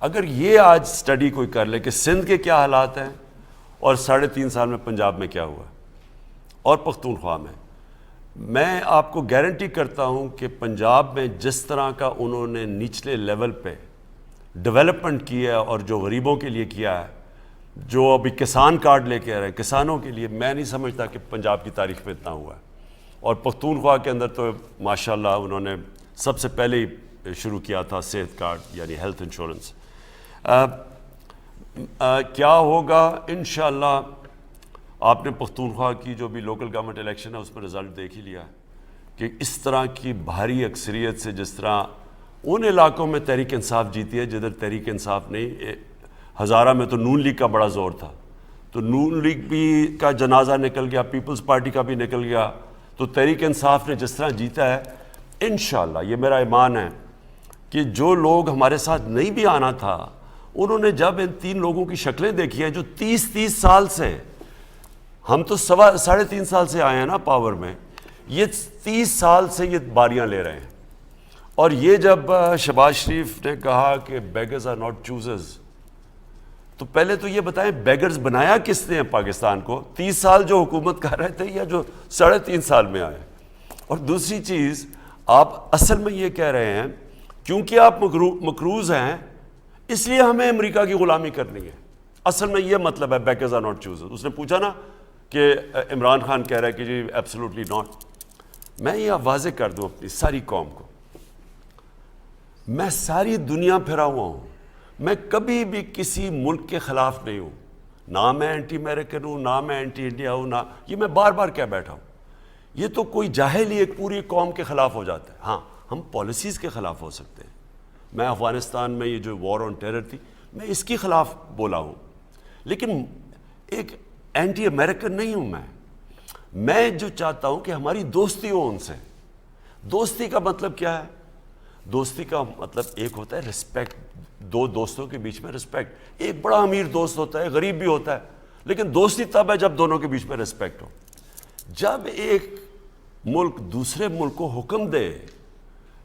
اگر یہ آج سٹڈی کوئی کر لے کہ سندھ کے کیا حالات ہیں اور 3.5 سال میں پنجاب میں کیا ہوا اور پختونخوا میں آپ کو گارنٹی کرتا ہوں کہ پنجاب میں جس طرح کا انہوں نے نچلے لیول پہ ڈیولپمنٹ کیا ہے اور جو غریبوں کے لیے کیا ہے، جو ابھی کسان کارڈ لے کے آ رہے ہیں کسانوں کے لیے، میں نہیں سمجھتا کہ پنجاب کی تاریخ میں اتنا ہوا ہے. اور پختونخوا کے اندر تو ماشاءاللہ انہوں نے سب سے پہلے ہی شروع کیا تھا صحت کارڈ یعنی ہیلتھ انشورنس. کیا ہوگا انشاءاللہ، آپ نے پختونخوا کی جو بھی لوکل گورنمنٹ الیکشن ہے اس میں رزلٹ دیکھ ہی لیا ہے کہ اس طرح کی بھاری اکثریت سے جس طرح ان علاقوں میں تحریک انصاف جیتی ہے جدھر تحریک انصاف نہیں. ہزارہ میں تو نون لیگ کا بڑا زور تھا، تو نون لیگ بھی کا جنازہ نکل گیا، پیپلز پارٹی کا بھی نکل گیا، تو تحریک انصاف نے جس طرح جیتا ہے انشاءاللہ یہ میرا ایمان ہے کہ جو لوگ ہمارے ساتھ نہیں بھی آنا تھا انہوں نے جب ان 3 لوگوں کی شکلیں دیکھی ہیں جو 30 سال سے، ہم تو 3.5 سال سے آئے ہیں نا پاور میں، یہ 30 سال سے یہ باریاں لے رہے ہیں. اور یہ جب شہباز شریف نے کہا کہ بیگرز آر ناٹ چوزرز، تو پہلے تو یہ بتائیں بیگرز بنایا کس نے پاکستان کو؟ 30 سال جو حکومت کر رہے تھے یا جو 3.5 سال میں آئے؟ اور دوسری چیز، آپ اصل میں یہ کہہ رہے ہیں کیونکہ آپ مقروض ہیں اس لیے ہمیں امریکہ کی غلامی کرنی ہے. اصل میں یہ مطلب ہے بیگرز آر ناٹ چوزرز. اس نے پوچھا نا کہ عمران خان کہہ رہا ہے کہ جی ایبسولوٹلی ناٹ. میں یہ واضح کر دوں اپنی ساری قوم کو، میں ساری دنیا پھرا ہوا ہوں، میں کبھی بھی کسی ملک کے خلاف نہیں ہوں، نہ میں اینٹی امریکن ہوں، نہ میں اینٹی انڈیا ہوں، نہ یہ میں بار بار کہہ بیٹھا ہوں. یہ تو کوئی جاہل ہی ایک پوری قوم کے خلاف ہو جاتا ہے. ہاں ہم پالیسیز کے خلاف ہو سکتے ہیں. میں افغانستان میں یہ جو وار آن ٹیرر تھی میں اس کے خلاف بولا ہوں، لیکن ایک اینٹی امریکن نہیں ہوں. میں جو چاہتا ہوں کہ ہماری دوستی ہو ان سے. دوستی کا مطلب کیا ہے؟ دوستی کا مطلب ایک ہوتا ہے رسپیکٹ، 2 دوستوں کے بیچ میں رسپیکٹ. ایک بڑا امیر دوست ہوتا ہے، غریب بھی ہوتا ہے، لیکن دوستی تب ہے جب دونوں کے بیچ میں رسپیکٹ ہو. جب ایک ملک دوسرے ملک کو حکم دے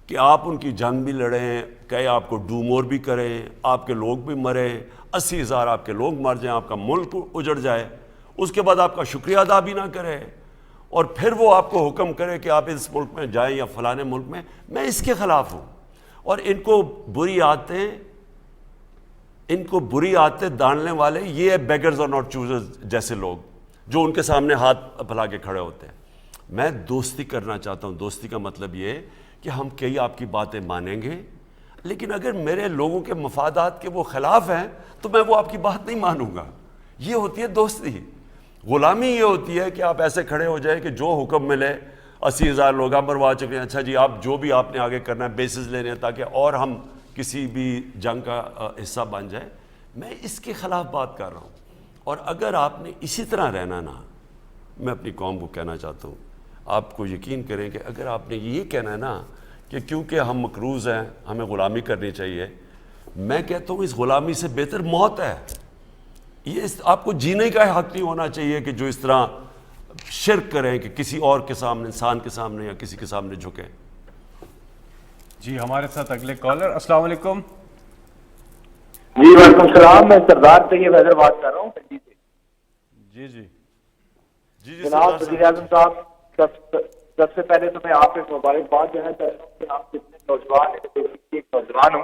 کہ آپ ان کی جنگ بھی لڑیں، کہ آپ کو ڈو مور بھی کریں، آپ کے لوگ بھی مریں، 80,000 آپ کے لوگ مر جائیں، آپ کا ملک اجڑ جائے، اس کے بعد آپ کا شکریہ ادا بھی نہ کرے، اور پھر وہ آپ کو حکم کرے کہ آپ اس ملک میں جائیں یا فلانے ملک میں اس کے خلاف ہوں. اور ان کو بری عادتیں ڈالنے والے یہ بیگرز اور ناٹ چوزرز جیسے لوگ جو ان کے سامنے ہاتھ پھیلا کے کھڑے ہوتے ہیں. میں دوستی کرنا چاہتا ہوں. دوستی کا مطلب یہ کہ ہم کئی آپ کی باتیں مانیں گے، لیکن اگر میرے لوگوں کے مفادات کے وہ خلاف ہیں تو میں وہ آپ کی بات نہیں مانوں گا. یہ ہوتی ہے دوستی. غلامی یہ ہوتی ہے کہ آپ ایسے کھڑے ہو جائے کہ جو حکم ملے، 80,000 لوگ آپ مروا چکے ہیں، اچھا جی آپ جو بھی آپ نے آگے کرنا ہے بیسز لینے ہیں تاکہ اور ہم کسی بھی جنگ کا حصہ بن جائے. میں اس کے خلاف بات کر رہا ہوں. اور اگر آپ نے اسی طرح رہنا نا، میں اپنی قوم کو کہنا چاہتا ہوں، آپ کو یقین کریں کہ اگر آپ نے یہ کہنا ہے نا کہ کیونکہ ہم مقروض ہیں ہمیں غلامی کرنی چاہیے، میں کہتا ہوں اس غلامی سے بہتر موت ہے. یہ آپ کو جینے کا حق نہیں ہونا چاہیے کہ جو اس طرح شرک کریں کہ کسی اور کے سامنے، انسان کے سامنے یا کسی کے سامنے جھکیں. جی ہمارے ساتھ اگلے کالر. السلام علیکم. جی وعلیکم السلام. میں سردار طیب حیدر بات کر رہا ہوں دلی سے. جی جی جی جناب وزیر اعظم صاحب، سب سے پہلے تو میں آپ کو مبارکباد دینا چاہتا ہوں کہ آپ کتنے نوجوان ہیں. ایک نوجوان ہوں.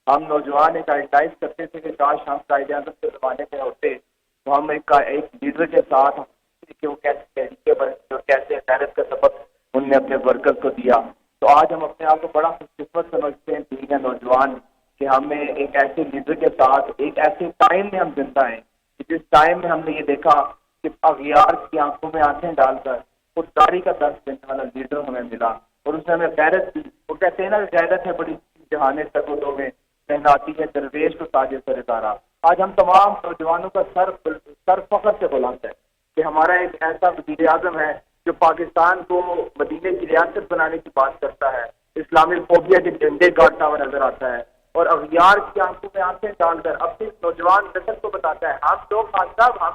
ہم نوجوان ایک آئیڈیائز کرتے تھے کہ کاش ہم قائد اعظم کے زمانے میں ہوتے تو ہم ایک لیڈر کے ساتھ کہ وہ کیسے تحریکیں بنتی اور کیسے غیرت کا سبق ان نے اپنے ورکرز کو دیا. تو آج ہم اپنے آپ کو بڑا خوش قسمت سمجھتے ہیں دینی نوجوان کہ ہمیں ایک ایسے لیڈر کے ساتھ ایک ایسے ٹائم میں ہم زندہ ہیں کہ جس ٹائم میں ہم نے یہ دیکھا کہ اغیار کی آنکھوں میں آنکھیں ڈال کر خودداری کا درس دینے والا لیڈر ہمیں ملا اور اس نے ہمیں غیرت دی. وہ کہتے ہیں نا غیرت ہے بڑی جہانے تک میں پہناتی ہے درویش کو تاج سر ادارہ. آج ہم تمام نوجوانوں کا سر فخر سے بلند ہے کہ ہمارا ایک ایسا وزیر اعظم ہے جو پاکستان کو مدینے کی ریاست بنانے کی بات کرتا ہے، اسلامی فوبیا کے جھنڈے گاڑتا ہوا نظر آتا ہے اور اغیار کی آنکھوں میں آنکھیں ڈال کر اپنی نوجوان نسل کو بتاتا ہے. ہم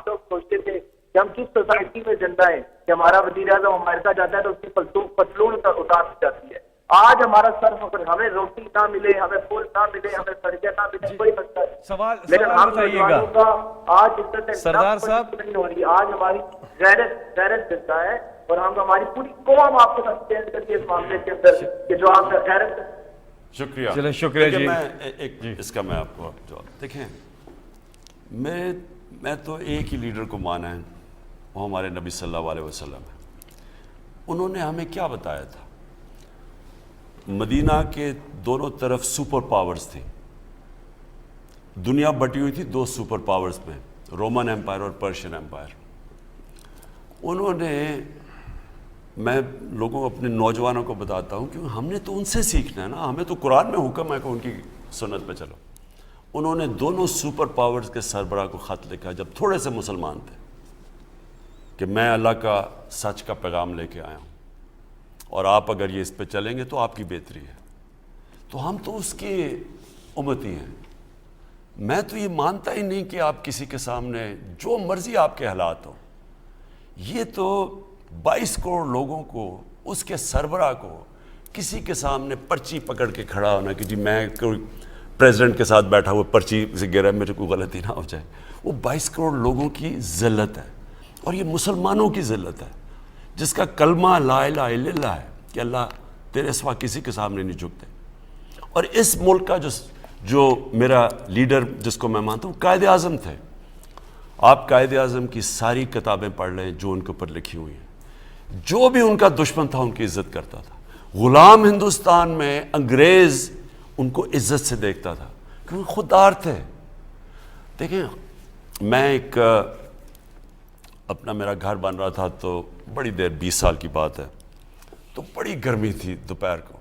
لوگ سوچتے تھے کہ ہم کس سوسائٹی میں زندہ ہیں کہ ہمارا وزیر اعظم امریکہ جاتا ہے تو اس کی پتلون اتار دی جاتی ہے. آج ہمارا سر فخر، ہمیں روٹی نہ ملے، ہمیں پھول نہ ملے، ہمیں سڑکیں نہ ملے، کوئی مسئلہ نہیں، لیکن ہم نوجوانوں کا آج عزت سردار صاحب نہیں ہو رہی. آج ہماری غیرت زندہ ہے اور ہم ہماری پوری قوم آپ کے ساتھ چینج کرتی ہے اس معاملے کے اندر کہ جو آپ کا غیرت. شکریہ. چلیں شکریہ جی. اس کا میں آپ کو جواب دیکھیں، میں تو ایک ہی لیڈر کو مانا ہے، وہ ہمارے نبی صلی اللہ علیہ وسلم ہے. انہوں نے ہمیں کیا بتایا تھا؟ مدینہ کے دونوں طرف سپر پاورز تھیں. دنیا بٹی ہوئی تھی دو سپر پاورز میں، رومن ایمپائر اور پرشین ایمپائر. انہوں نے، میں لوگوں کو اپنے نوجوانوں کو بتاتا ہوں کہ ہم نے تو ان سے سیکھنا ہے نا، ہمیں تو قرآن میں حکم ہے کہ ان کی سنت پہ چلو. انہوں نے دونوں سپر پاورز کے سربراہ کو خط لکھا جب تھوڑے سے مسلمان تھے کہ میں اللہ کا سچ کا پیغام لے کے آیا ہوں اور آپ اگر یہ اس پہ چلیں گے تو آپ کی بہتری ہے. تو ہم تو اس کی امتی ہیں. میں تو یہ مانتا ہی نہیں کہ آپ کسی کے سامنے جو مرضی آپ کے حالات ہوں. یہ تو 22 کروڑ لوگوں کو، اس کے سربراہ کو کسی کے سامنے پرچی پکڑ کے کھڑا ہونا کہ جی میں کوئی پریزیڈنٹ کے ساتھ بیٹھا ہوا پرچی سے گرا میرے کو غلطی نہ ہو جائے. وہ 22 کروڑ لوگوں کی ذلت ہے اور یہ مسلمانوں کی ذلت ہے جس کا کلمہ لا الہ الا اللہ ہے کہ اللہ تیرے سوا کسی کے سامنے نہیں جھکتے. اور اس ملک کا جو میرا لیڈر جس کو میں مانتا ہوں قائد اعظم تھے. آپ قائد اعظم کی ساری کتابیں پڑھ لیں جو ان کے اوپر لکھی ہوئی ہیں. جو بھی ان کا دشمن تھا ان کی عزت کرتا تھا. غلام ہندوستان میں انگریز ان کو عزت سے دیکھتا تھا کیونکہ خوددار تھے. دیکھیں، میں ایک اپنا میرا گھر بن رہا تھا تو بڑی دیر 20 سال کی بات ہے، تو بڑی گرمی تھی دوپہر کو،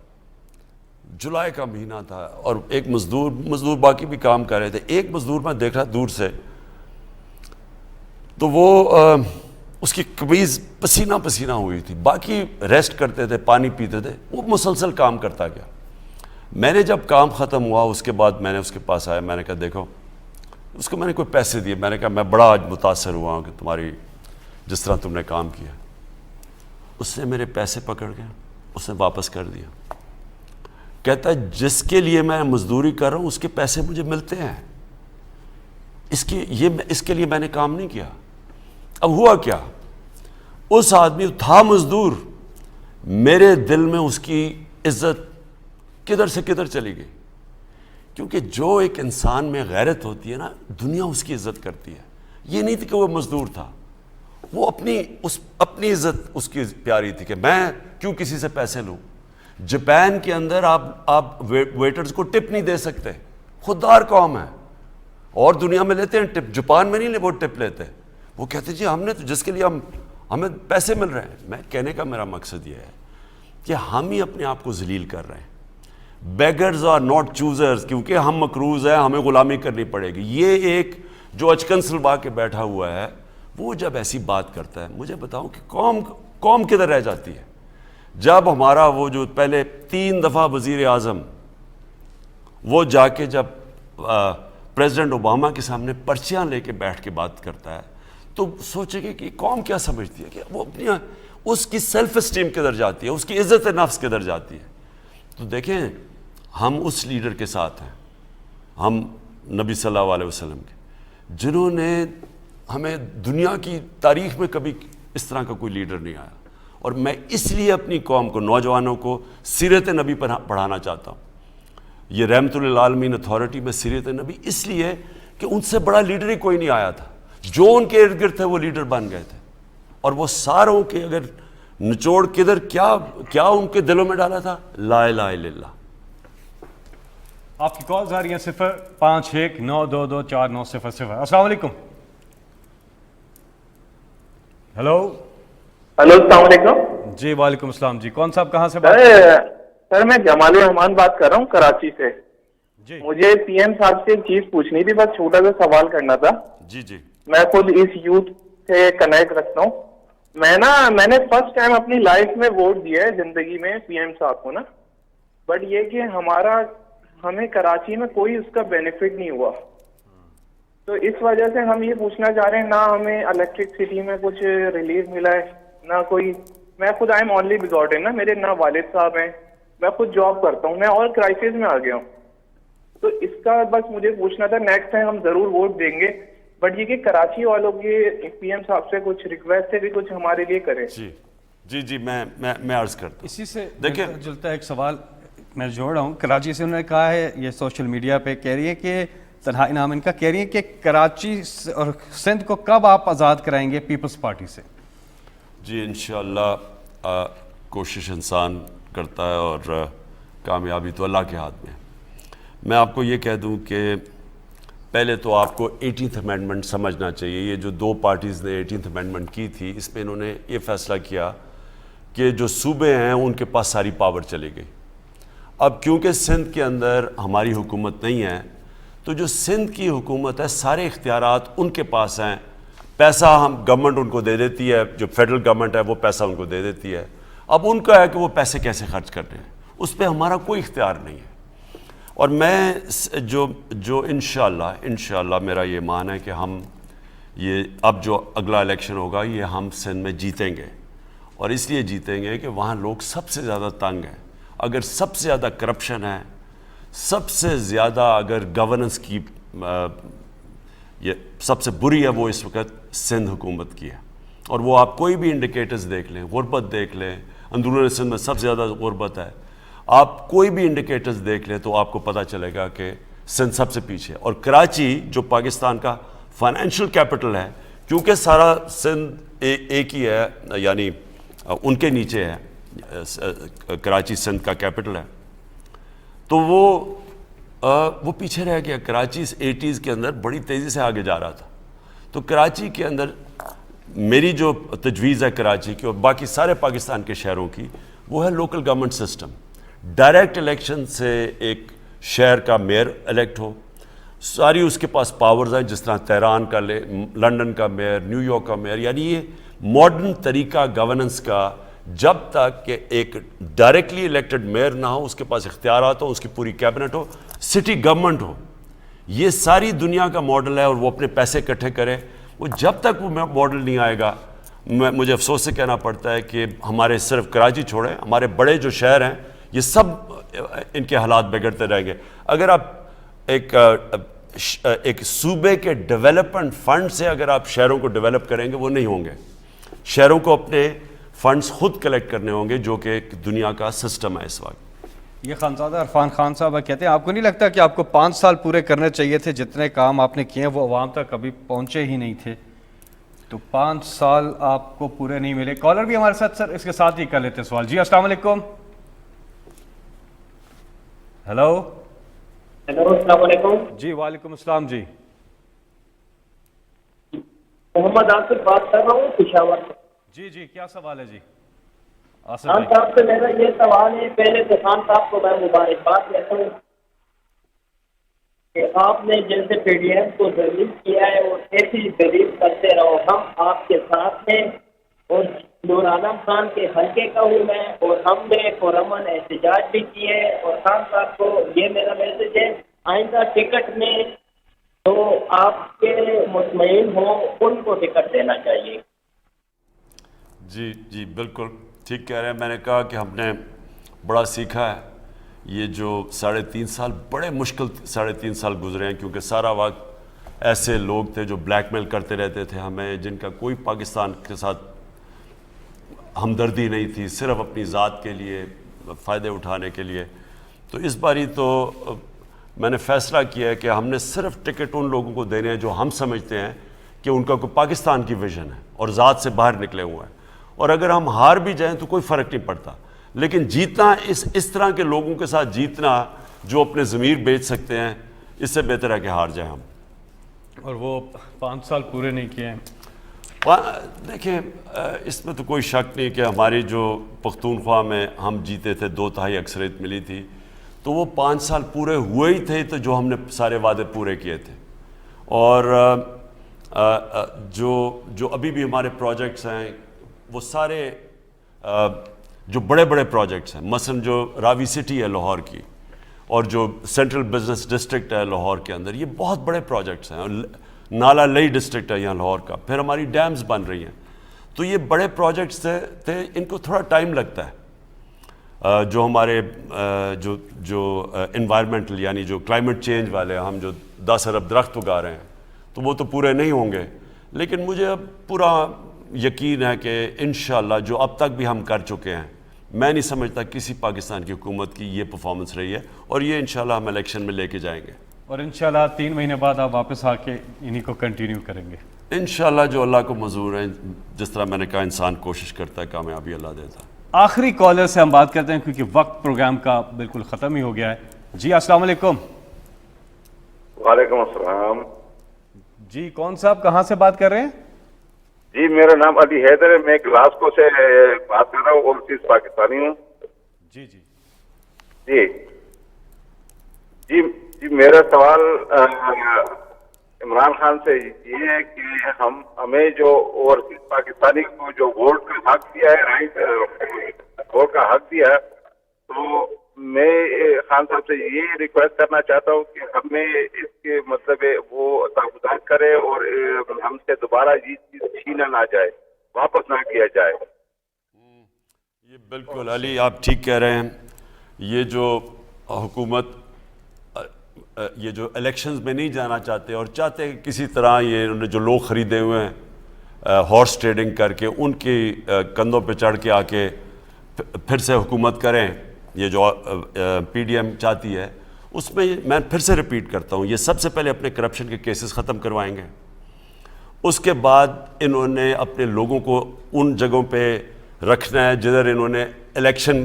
جولائی کا مہینہ تھا اور ایک مزدور باقی بھی کام کر رہے تھے. ایک مزدور میں دیکھ رہا دور سے تو وہ اس کی قمیض پسینہ پسینہ ہوئی تھی، باقی ریسٹ کرتے تھے، پانی پیتے تھے، وہ مسلسل کام کرتا گیا. میں نے جب کام ختم ہوا اس کے بعد میں نے اس کے پاس آیا، میں نے کہا دیکھو، اس کو میں نے کوئی پیسے دیے. میں نے کہا میں بڑا آج متاثر ہوا ہوں کہ تمہاری جس طرح تم نے کام کیا. اس نے میرے پیسے پکڑ کے اس نے واپس کر دیا. کہتا ہے جس کے لیے میں مزدوری کر رہا ہوں اس کے پیسے مجھے ملتے ہیں، اس کے لیے میں نے کام نہیں کیا. اب ہوا کیا، اس آدمی تھا مزدور، میرے دل میں اس کی عزت کدھر سے کدھر چلی گئی. کیونکہ جو ایک انسان میں غیرت ہوتی ہے نا، دنیا اس کی عزت کرتی ہے. یہ نہیں تھی کہ وہ مزدور تھا، وہ اپنی عزت اس کی پیاری تھی کہ میں کیوں کسی سے پیسے لوں. جاپان کے اندر آپ ویٹرز کو ٹپ نہیں دے سکتے، خوددار قوم ہے. اور دنیا میں لیتے ہیں ٹپ، جاپان میں نہیں وہ ٹپ لیتے. وہ کہتے ہیں جی ہم نے تو جس کے لیے ہمیں پیسے مل رہے ہیں. میں کہنے کا میرا مقصد یہ ہے کہ ہم ہی اپنے آپ کو ذلیل کر رہے ہیں. بیگرز آر ناٹ چوزرز، کیونکہ ہم مقروض ہیں ہمیں غلامی کرنی پڑے گی. یہ ایک جو اچکن سلوا کے بیٹھا ہوا ہے وہ جب ایسی بات کرتا ہے، مجھے بتاؤں کہ قوم کدھر رہ جاتی ہے. جب ہمارا وہ جو پہلے 3 دفعہ وزیر اعظم وہ جا کے جب پریزیڈنٹ اوباما کے سامنے پرچیاں لے کے بیٹھ کے بات کرتا ہے تو سوچے گے کہ قوم کیا سمجھتی ہے کہ وہ اپنی اس کی سیلف اسٹیم کدھر جاتی ہے، اس کی عزت نفس کدھر جاتی ہے. تو دیکھیں ہم اس لیڈر کے ساتھ ہیں، ہم نبی صلی اللہ علیہ وسلم کے، جنہوں نے ہمیں دنیا کی تاریخ میں کبھی اس طرح کا کوئی لیڈر نہیں آیا. اور میں اس لیے اپنی قوم کو، نوجوانوں کو سیرت نبی پر پڑھانا چاہتا ہوں. یہ رحمت للعالمین اتھارٹی میں سیرت نبی اس لیے کہ ان سے بڑا لیڈر ہی کوئی نہیں آیا تھا. جو ان کے ارد گرد تھے وہ لیڈر بن گئے تھے. اور وہ ساروں کے اگر نچوڑ کدھر کیا ان کے دلوں میں ڈالا تھا، لا الہ الا اللہ. آپ کی کالز آ رہی ہیں 0519224900. السلام علیکم. ہیلو السلام علیکم. جی وعلیکم السلام. جی کون صاحب کہاں سے سر میں جمال الرحمان بات کر رہا ہوں کراچی سے. مجھے پی ایم صاحب سے ایک چیز پوچھنی تھی, بس چھوٹا سا سوال کرنا تھا. جی جی. میں خود اس یوتھ سے کنیکٹ رکھتا ہوں. میں نے فرسٹ ٹائم اپنی لائف میں ووٹ دیا ہے زندگی میں پی ایم صاحب کو نا, بٹ یہ کہ ہمیں کراچی میں کوئی اس کا بینیفٹ نہیں ہوا, تو اس وجہ سے ہم یہ پوچھنا چاہ رہے ہیں, نہ ہمیں الیکٹرکسٹی میں کچھ ریلیف ملا ہے, نہ کوئی. میں خود آئی ایم اونلی بزورٹن نا, میرے نہ والد صاحب ہیں, میں خود جاب کرتا ہوں, میں اور کرائسس میں آ گیا ہوں. تو اس کا بس مجھے پوچھنا تھا, نیکسٹ ٹائم ہم ضرور ووٹ دیں گے, بٹ یہ کہ کراچی والوں کے پی ایم صاحب سے کچھ ریکویسٹ ہے بھی کچھ ہمارے لیے کریں. جی جی جی, میں عرض کرتا ہوں. اسی سے دیکھیں جلتا ہے ایک سوال میں جوڑ رہا ہوں. کراچی سے انہوں نے کہا ہے, یہ سوشل میڈیا پہ کہہ رہی ہے کہ تنہائی نام ان کا, کہہ رہی ہے کہ کراچی اور سندھ کو کب آپ آزاد کرائیں گے پیپلز پارٹی سے؟ جی انشاءاللہ کوشش انسان کرتا ہے اور کامیابی تو اللہ کے ہاتھ میں. میں آپ کو یہ کہہ دوں کہ پہلے تو آپ کو 18th امینڈمنٹ سمجھنا چاہیے. یہ جو دو پارٹیز نے 18th امینڈمنٹ کی تھی, اس میں انہوں نے یہ فیصلہ کیا کہ جو صوبے ہیں ان کے پاس ساری پاور چلی گئی. اب کیونکہ سندھ کے اندر ہماری حکومت نہیں ہے, تو جو سندھ کی حکومت ہے سارے اختیارات ان کے پاس ہیں. پیسہ گورنمنٹ ان کو دے دیتی ہے, جو فیڈرل گورنمنٹ ہے وہ پیسہ ان کو دے دیتی ہے. اب ان کا ہے کہ وہ پیسے کیسے خرچ کر رہے ہیں, اس پہ ہمارا کوئی اختیار نہیں ہے. اور میں جو انشاءاللہ میرا یہ مان ہے کہ ہم یہ اب جو اگلا الیکشن ہوگا یہ ہم سندھ میں جیتیں گے. اور اس لیے جیتیں گے کہ وہاں لوگ سب سے زیادہ تنگ ہیں. اگر سب سے زیادہ کرپشن ہے, سب سے زیادہ اگر گورننس کی یہ سب سے بری ہے, وہ اس وقت سندھ حکومت کی ہے. اور وہ آپ کوئی بھی انڈیکیٹرز دیکھ لیں, غربت دیکھ لیں, اندرون سندھ میں سب سے زیادہ غربت ہے, آپ کوئی بھی انڈیکیٹرز دیکھ لیں تو آپ کو پتہ چلے گا کہ سندھ سب سے پیچھے ہے. اور کراچی جو پاکستان کا فائنینشیل کیپٹل ہے, کیونکہ سارا سندھ ایک ہی ہے, یعنی ان کے نیچے ہے, کراچی سندھ کا کیپٹل ہے, تو وہ پیچھے رہ گیا. کراچی 80s کے اندر بڑی تیزی سے آگے جا رہا تھا. تو کراچی کے اندر میری جو تجویز ہے کراچی کی اور باقی سارے پاکستان کے شہروں کی, وہ ہے local government system. Direct election سے ایک شہر کا میئر الیکٹ ہو, ساری اس کے پاس پاورز ہیں, جس طرح تہران کا لنڈن کا میئر, نیو یارک کا میئر. یعنی یہ ماڈرن طریقہ گورننس کا, جب تک کہ ایک ڈائریکٹلی الیکٹڈ میئر نہ ہو, اس کے پاس اختیارات ہوں, اس کی پوری کیبنٹ ہو, سٹی گورنمنٹ ہو. یہ ساری دنیا کا ماڈل ہے, اور وہ اپنے پیسے اکٹھے کرے. وہ جب تک وہ ماڈل نہیں آئے گا, مجھے افسوس سے کہنا پڑتا ہے کہ ہمارے صرف کراچی چھوڑیں, ہمارے بڑے جو شہر ہیں یہ سب ان کے حالات بگڑتے رہیں گے. اگر آپ ایک صوبے کے ڈیولپمنٹ فنڈ سے اگر آپ شہروں کو ڈیولپ کریں گے, وہ نہیں ہوں گے. شہروں کو اپنے فنڈز خود کلیکٹ کرنے ہوں گے, جو کہ دنیا کا سسٹم ہے اس وقت. یہ خانزادہ عرفان خان صاحب کہتے ہیں, آپ کو نہیں لگتا کہ آپ کو 5 سال پورے کرنے چاہیے تھے؟ جتنے کام آپ نے کیے ہیں وہ عوام تک کبھی پہنچے ہی نہیں تھے, تو 5 سال آپ کو پورے نہیں ملے. کالر بھی ہمارے ساتھ, سر اس کے ساتھ ہی کر لیتے سوال. جی السلام علیکم. ہیلو السلام علیکم. جی وعلیکم السلام. جی محمد آصف بات کر رہا ہوں پشاور سے. جی کیا سوال ہے؟ جی خان صاحب سے میرا یہ سوال ہے, پہلے تو خان صاحب کو میں مبارکباد دیتا ہوں کہ آپ نے جیسے پی ڈی ایم کو ذلیل کیا ہے, اور ایسی ذلیل کرتے رہو. ہم آپ کے ساتھ ہیں, اور نور عالم خان کے حلقے کا ہوں میں, اور ہم نے پرامن احتجاج بھی کیے. اور خان صاحب کو یہ میرا میسج ہے, آئندہ ٹکٹ میں تو آپ کے مطمئن ہوں, ان کو ٹکٹ دینا چاہیے. جی بالکل ٹھیک کہہ رہے ہیں. میں نے کہا کہ ہم نے بڑا سیکھا ہے. یہ جو 3.5 سال بڑے مشکل 3.5 سال گزرے ہیں, کیونکہ سارا وقت ایسے لوگ تھے جو بلیک میل کرتے رہتے تھے ہمیں, جن کا کوئی پاکستان کے ساتھ ہمدردی نہیں تھی, صرف اپنی ذات کے لیے فائدے اٹھانے کے لیے. تو اس باری تو میں نے فیصلہ کیا ہے کہ ہم نے صرف ٹکٹ ان لوگوں کو دینے ہیں جو ہم سمجھتے ہیں کہ ان کا کوئی پاکستان کی ویژن ہے اور ذات سے باہر نکلے ہوئے ہیں. اور اگر ہم ہار بھی جائیں تو کوئی فرق نہیں پڑتا, لیکن جیتنا اس طرح کے لوگوں کے ساتھ جیتنا جو اپنے ضمیر بیچ سکتے ہیں, اس سے بہتر ہے کہ ہار جائیں ہم. اور وہ 5 سال پورے نہیں کیے ہیں. دیکھیں اس میں تو کوئی شک نہیں کہ ہماری جو پختونخوا میں ہم جیتے تھے 2/3 اکثریت ملی تھی, تو وہ 5 سال پورے ہوئے ہی تھے تو جو ہم نے سارے وعدے پورے کیے تھے. اور جو ابھی بھی ہمارے پروجیکٹس ہیں وہ سارے جو بڑے بڑے پروجیکٹس ہیں، مثلا جو راوی سٹی ہے لاہور کی اور جو سینٹرل بزنس ڈسٹرکٹ ہے لاہور کے اندر، یہ بہت بڑے پروجیکٹس ہیں. نالا لئی ڈسٹرکٹ ہے یہاں لاہور کا، پھر ہماری ڈیمز بن رہی ہیں. تو یہ بڑے پروجیکٹس تھے، ان کو تھوڑا ٹائم لگتا ہے. جو ہمارے جو انوائرمنٹل یعنی جو کلائمیٹ چینج والے، ہم جو 10 ارب درخت اگا رہے ہیں تو وہ تو پورے نہیں ہوں گے، لیکن مجھے اب پورا یقین ہے کہ انشاءاللہ جو اب تک بھی ہم کر چکے ہیں، میں نہیں سمجھتا کسی پاکستان کی حکومت کی یہ پرفارمنس رہی ہے، اور یہ انشاءاللہ ہم الیکشن میں لے کے جائیں گے. اور انشاءاللہ 3 مہینے بعد آپ واپس آ کے انہی کو کنٹینیو کریں گے انشاءاللہ. جو اللہ کو منظور ہے، جس طرح میں نے کہا انسان کوشش کرتا ہے، کامیابی اللہ دیتا ہے. آخری کالر سے ہم بات کرتے ہیں کیونکہ وقت پروگرام کا بالکل ختم ہی ہو گیا ہے. جی السلام علیکم. وعلیکم السلام. جی کون صاحب کہاں سے بات کر رہے ہیں؟ جی میرا نام علی حیدر ہے، میں گلاسکو سے بات کر رہا ہوں، اوورسیز پاکستانی ہوں. جی جی جی جی جی میرا سوال عمران خان سے یہ ہے کہ ہمیں جو اوورسیز پاکستانی کو جو ووٹ کا حق دیا ہے، رائٹ ووٹ کا حق دیا ہے، تو میں خان صاحب سے یہ ریکویسٹ کرنا چاہتا ہوں کہ ہمیں اس کے مطلب وہ تحفظات کرے اور ہم سے دوبارہ یہ چیز چھینا نہ جائے، واپس نہ کیا جائے. یہ بالکل علی آپ ٹھیک کہہ رہے ہیں. یہ جو حکومت یہ جو الیکشنز میں نہیں جانا چاہتے اور چاہتے ہیں کسی طرح یہ انہوں نے جو لوگ خریدے ہوئے ہیں ہارس ٹریڈنگ کر کے ان کی کندھوں پہ چڑھ کے آ کے پھر سے حکومت کریں، یہ جو پی ڈی ایم چاہتی ہے، اس میں میں پھر سے ریپیٹ کرتا ہوں، یہ سب سے پہلے اپنے کرپشن کے کیسز ختم کروائیں گے. اس کے بعد انہوں نے اپنے لوگوں کو ان جگہوں پہ رکھنا ہے جدھر انہوں نے الیکشن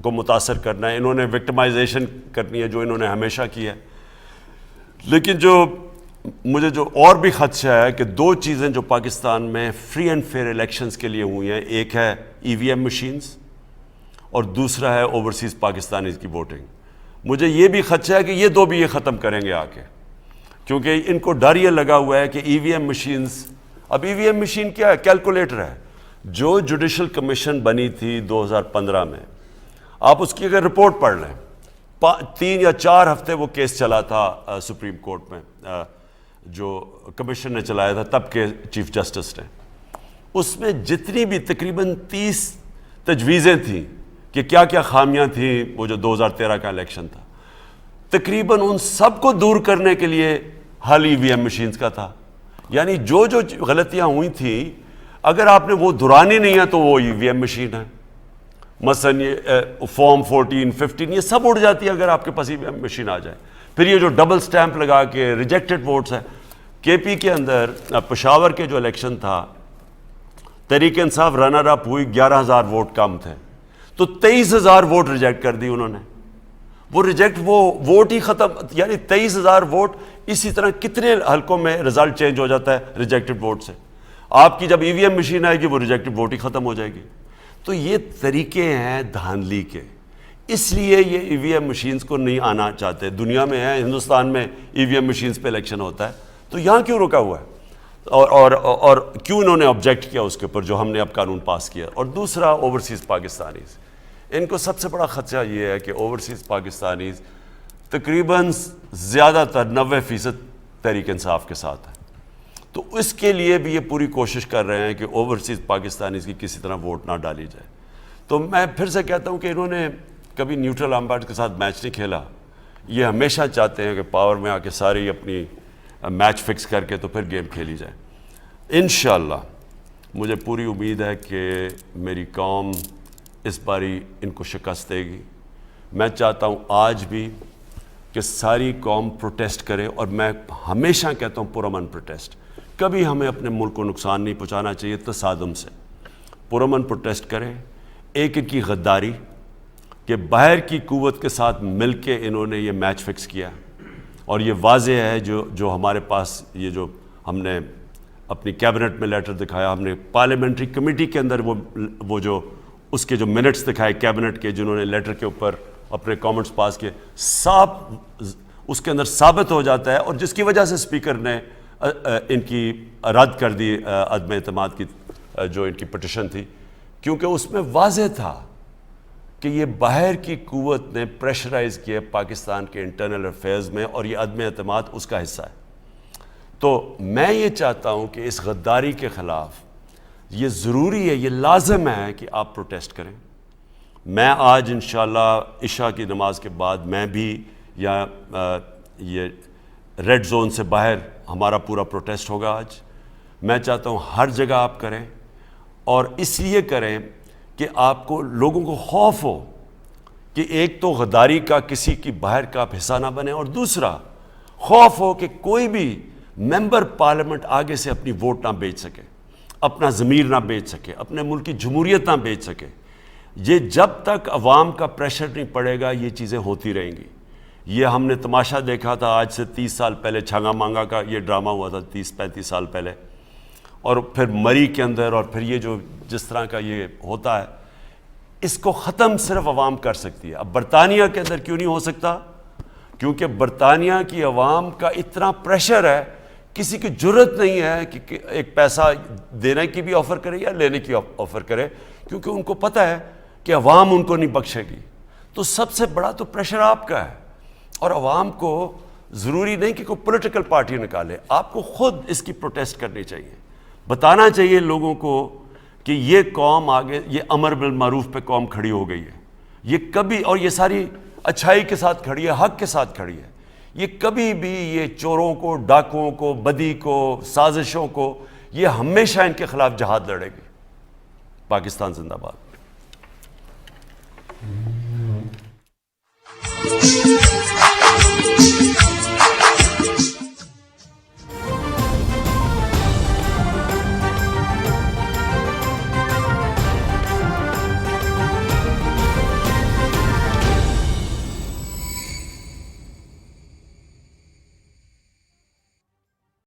کو متاثر کرنا ہے. انہوں نے وکٹمائزیشن کرنی ہے جو انہوں نے ہمیشہ کی ہے. لیکن مجھے جو اور بھی خدشہ ہے کہ 2 چیزیں جو پاکستان میں فری اینڈ فیئر الیکشنز کے لیے ہوئی ہیں، ایک ہے ای وی ایم مشینز اور دوسرا ہے اوورسیز پاکستانیز کی ووٹنگ. مجھے یہ بھی خدشہ ہے کہ یہ 2 بھی یہ ختم کریں گے آ کے، کیونکہ ان کو ڈر یہ لگا ہوا ہے کہ ای وی ایم مشینز، اب ای وی ایم مشین کیا ہے؟ کیلکولیٹر ہے. جو جوڈیشل کمیشن بنی تھی 2015 میں، آپ اس کی اگر رپورٹ پڑھ لیں، 3 یا 4 ہفتے وہ کیس چلا تھا سپریم کورٹ میں، جو کمیشن نے چلایا تھا تب کے چیف جسٹس نے. اس میں جتنی بھی تقریباً 30 تجویزیں تھیں کہ کیا کیا خامیاں تھیں وہ جو 2013 کا الیکشن تھا، تقریباً ان سب کو دور کرنے کے لیے حل ای وی ایم مشینز کا تھا. یعنی جو غلطیاں ہوئی تھیں اگر آپ نے وہ دہرانی نہیں ہے تو وہ ای وی ایم مشین ہے. مثلا یہ فارم 14 15 یہ سب اڑ جاتی ہے اگر آپ کے پاس ای وی ایم مشین آ جائے. پھر یہ جو ڈبل سٹیمپ لگا کے ریجیکٹڈ ووٹس ہیں، کے پی کے اندر پشاور کے جو الیکشن تھا، تحریک انصاف رنر اپ ہوئی، 11,000 ووٹ کم تھے تو 23,000 ووٹ ریجیکٹ کر دی انہوں نے. وہ ووٹ ہی ختم، یعنی 23,000 ووٹ. اسی طرح کتنے حلقوں میں رزلٹ چینج ہو جاتا ہے ریجیکٹڈ ووٹ سے. آپ کی جب ای وی ایم مشین آئے گی وہ ریجیکٹڈ ووٹ ہی ختم ہو جائے گی. تو یہ طریقے ہیں دھاندلی کے، اس لیے یہ ای وی ایم مشینز کو نہیں آنا چاہتے. دنیا میں ہے، ہندوستان میں ای وی ایم مشینز پہ الیکشن ہوتا ہے، تو یہاں کیوں رکا ہوا ہے اور کیوں انہوں نے آبجیکٹ کیا اس کے اوپر جو ہم نے اب قانون پاس کیا. اور دوسرا اوورسیز پاکستانیز، ان کو سب سے بڑا خدشہ یہ ہے کہ اوورسیز پاکستانیز تقریباً زیادہ تر 90% تحریک انصاف کے ساتھ ہے. تو اس کے لیے بھی یہ پوری کوشش کر رہے ہیں کہ اوورسیز پاکستانیز کی کسی طرح ووٹ نہ ڈالی جائے. تو میں پھر سے کہتا ہوں کہ انہوں نے کبھی نیوٹرل امپائر کے ساتھ میچ نہیں کھیلا. یہ ہمیشہ چاہتے ہیں کہ پاور میں آ کے ساری اپنی میچ فکس کر کے تو پھر گیم کھیلی جائے. انشاءاللہ مجھے پوری امید ہے کہ میری قوم اس باری ان کو شکست دے گی. میں چاہتا ہوں آج بھی کہ ساری قوم پروٹیسٹ کرے، اور میں ہمیشہ کہتا ہوں پرامن پروٹیسٹ. کبھی ہمیں اپنے ملک کو نقصان نہیں پہنچانا چاہیے تصادم سے. پرامن پروٹیسٹ کریں. ایک ان کی غداری کہ باہر کی قوت کے ساتھ مل کے انہوں نے یہ میچ فکس کیا، اور یہ واضح ہے جو ہمارے پاس یہ جو ہم نے اپنی کیبنٹ میں لیٹر دکھایا، ہم نے پارلیمنٹری کمیٹی کے اندر وہ جو اس کے جو منٹس دکھائے کیبنٹ کے، جنہوں نے لیٹر کے اوپر اپنے کامنٹس پاس کیے، صاف اس کے اندر ثابت ہو جاتا ہے، اور جس کی وجہ سے اسپیکر نے ان کی رد کر دی عدم اعتماد کی جو ان کی پٹیشن تھی، کیونکہ اس میں واضح تھا کہ یہ باہر کی قوت نے پریشرائز کیا پاکستان کے انٹرنل افیئرز میں، اور یہ عدم اعتماد اس کا حصہ ہے۔ تو میں یہ چاہتا ہوں کہ اس غداری کے خلاف یہ ضروری ہے، یہ لازم ہے کہ آپ پروٹیسٹ کریں۔ میں آج انشاءاللہ عشاء کی نماز کے بعد میں بھی یہ ریڈ زون سے باہر ہمارا پورا پروٹیسٹ ہوگا آج۔ میں چاہتا ہوں ہر جگہ آپ کریں، اور اس لیے کریں کہ آپ کو لوگوں کو خوف ہو کہ ایک تو غداری کا کسی کی باہر کا آپ حصہ نہ بنے، اور دوسرا خوف ہو کہ کوئی بھی ممبر پارلیمنٹ آگے سے اپنی ووٹ نہ بیچ سکے، اپنا ضمیر نہ بیچ سکے، اپنے ملک کی جمہوریت نہ بیچ سکے۔ یہ جب تک عوام کا پریشر نہیں پڑے گا یہ چیزیں ہوتی رہیں گی۔ یہ ہم نے تماشا دیکھا تھا آج سے 30 سال پہلے، چھانگا مانگا کا یہ ڈرامہ ہوا تھا 30-35 سال پہلے، اور پھر مری کے اندر، اور پھر یہ جو جس طرح کا یہ ہوتا ہے، اس کو ختم صرف عوام کر سکتی ہے۔ اب برطانیہ کے اندر کیوں نہیں ہو سکتا؟ کیونکہ برطانیہ کی عوام کا اتنا پریشر ہے، کسی کی جرت نہیں ہے کہ ایک پیسہ دینے کی بھی آفر کرے یا لینے کی آفر کرے، کیونکہ ان کو پتہ ہے کہ عوام ان کو نہیں بخشے گی۔ تو سب سے بڑا تو پریشر آپ کا ہے، اور عوام کو ضروری نہیں کہ کوئی پولیٹیکل پارٹی نکالے، آپ کو خود اس کی پروٹیسٹ کرنی چاہیے، بتانا چاہیے لوگوں کو کہ یہ قوم آگے، یہ امر بالمعروف پہ قوم کھڑی ہو گئی ہے، یہ کبھی، اور یہ ساری اچھائی کے ساتھ کھڑی ہے، حق کے ساتھ کھڑی ہے، یہ کبھی بھی یہ چوروں کو، ڈاکوؤں کو، بدی کو، سازشوں کو، یہ ہمیشہ ان کے خلاف جہاد لڑے گی۔ پاکستان زندہ باد۔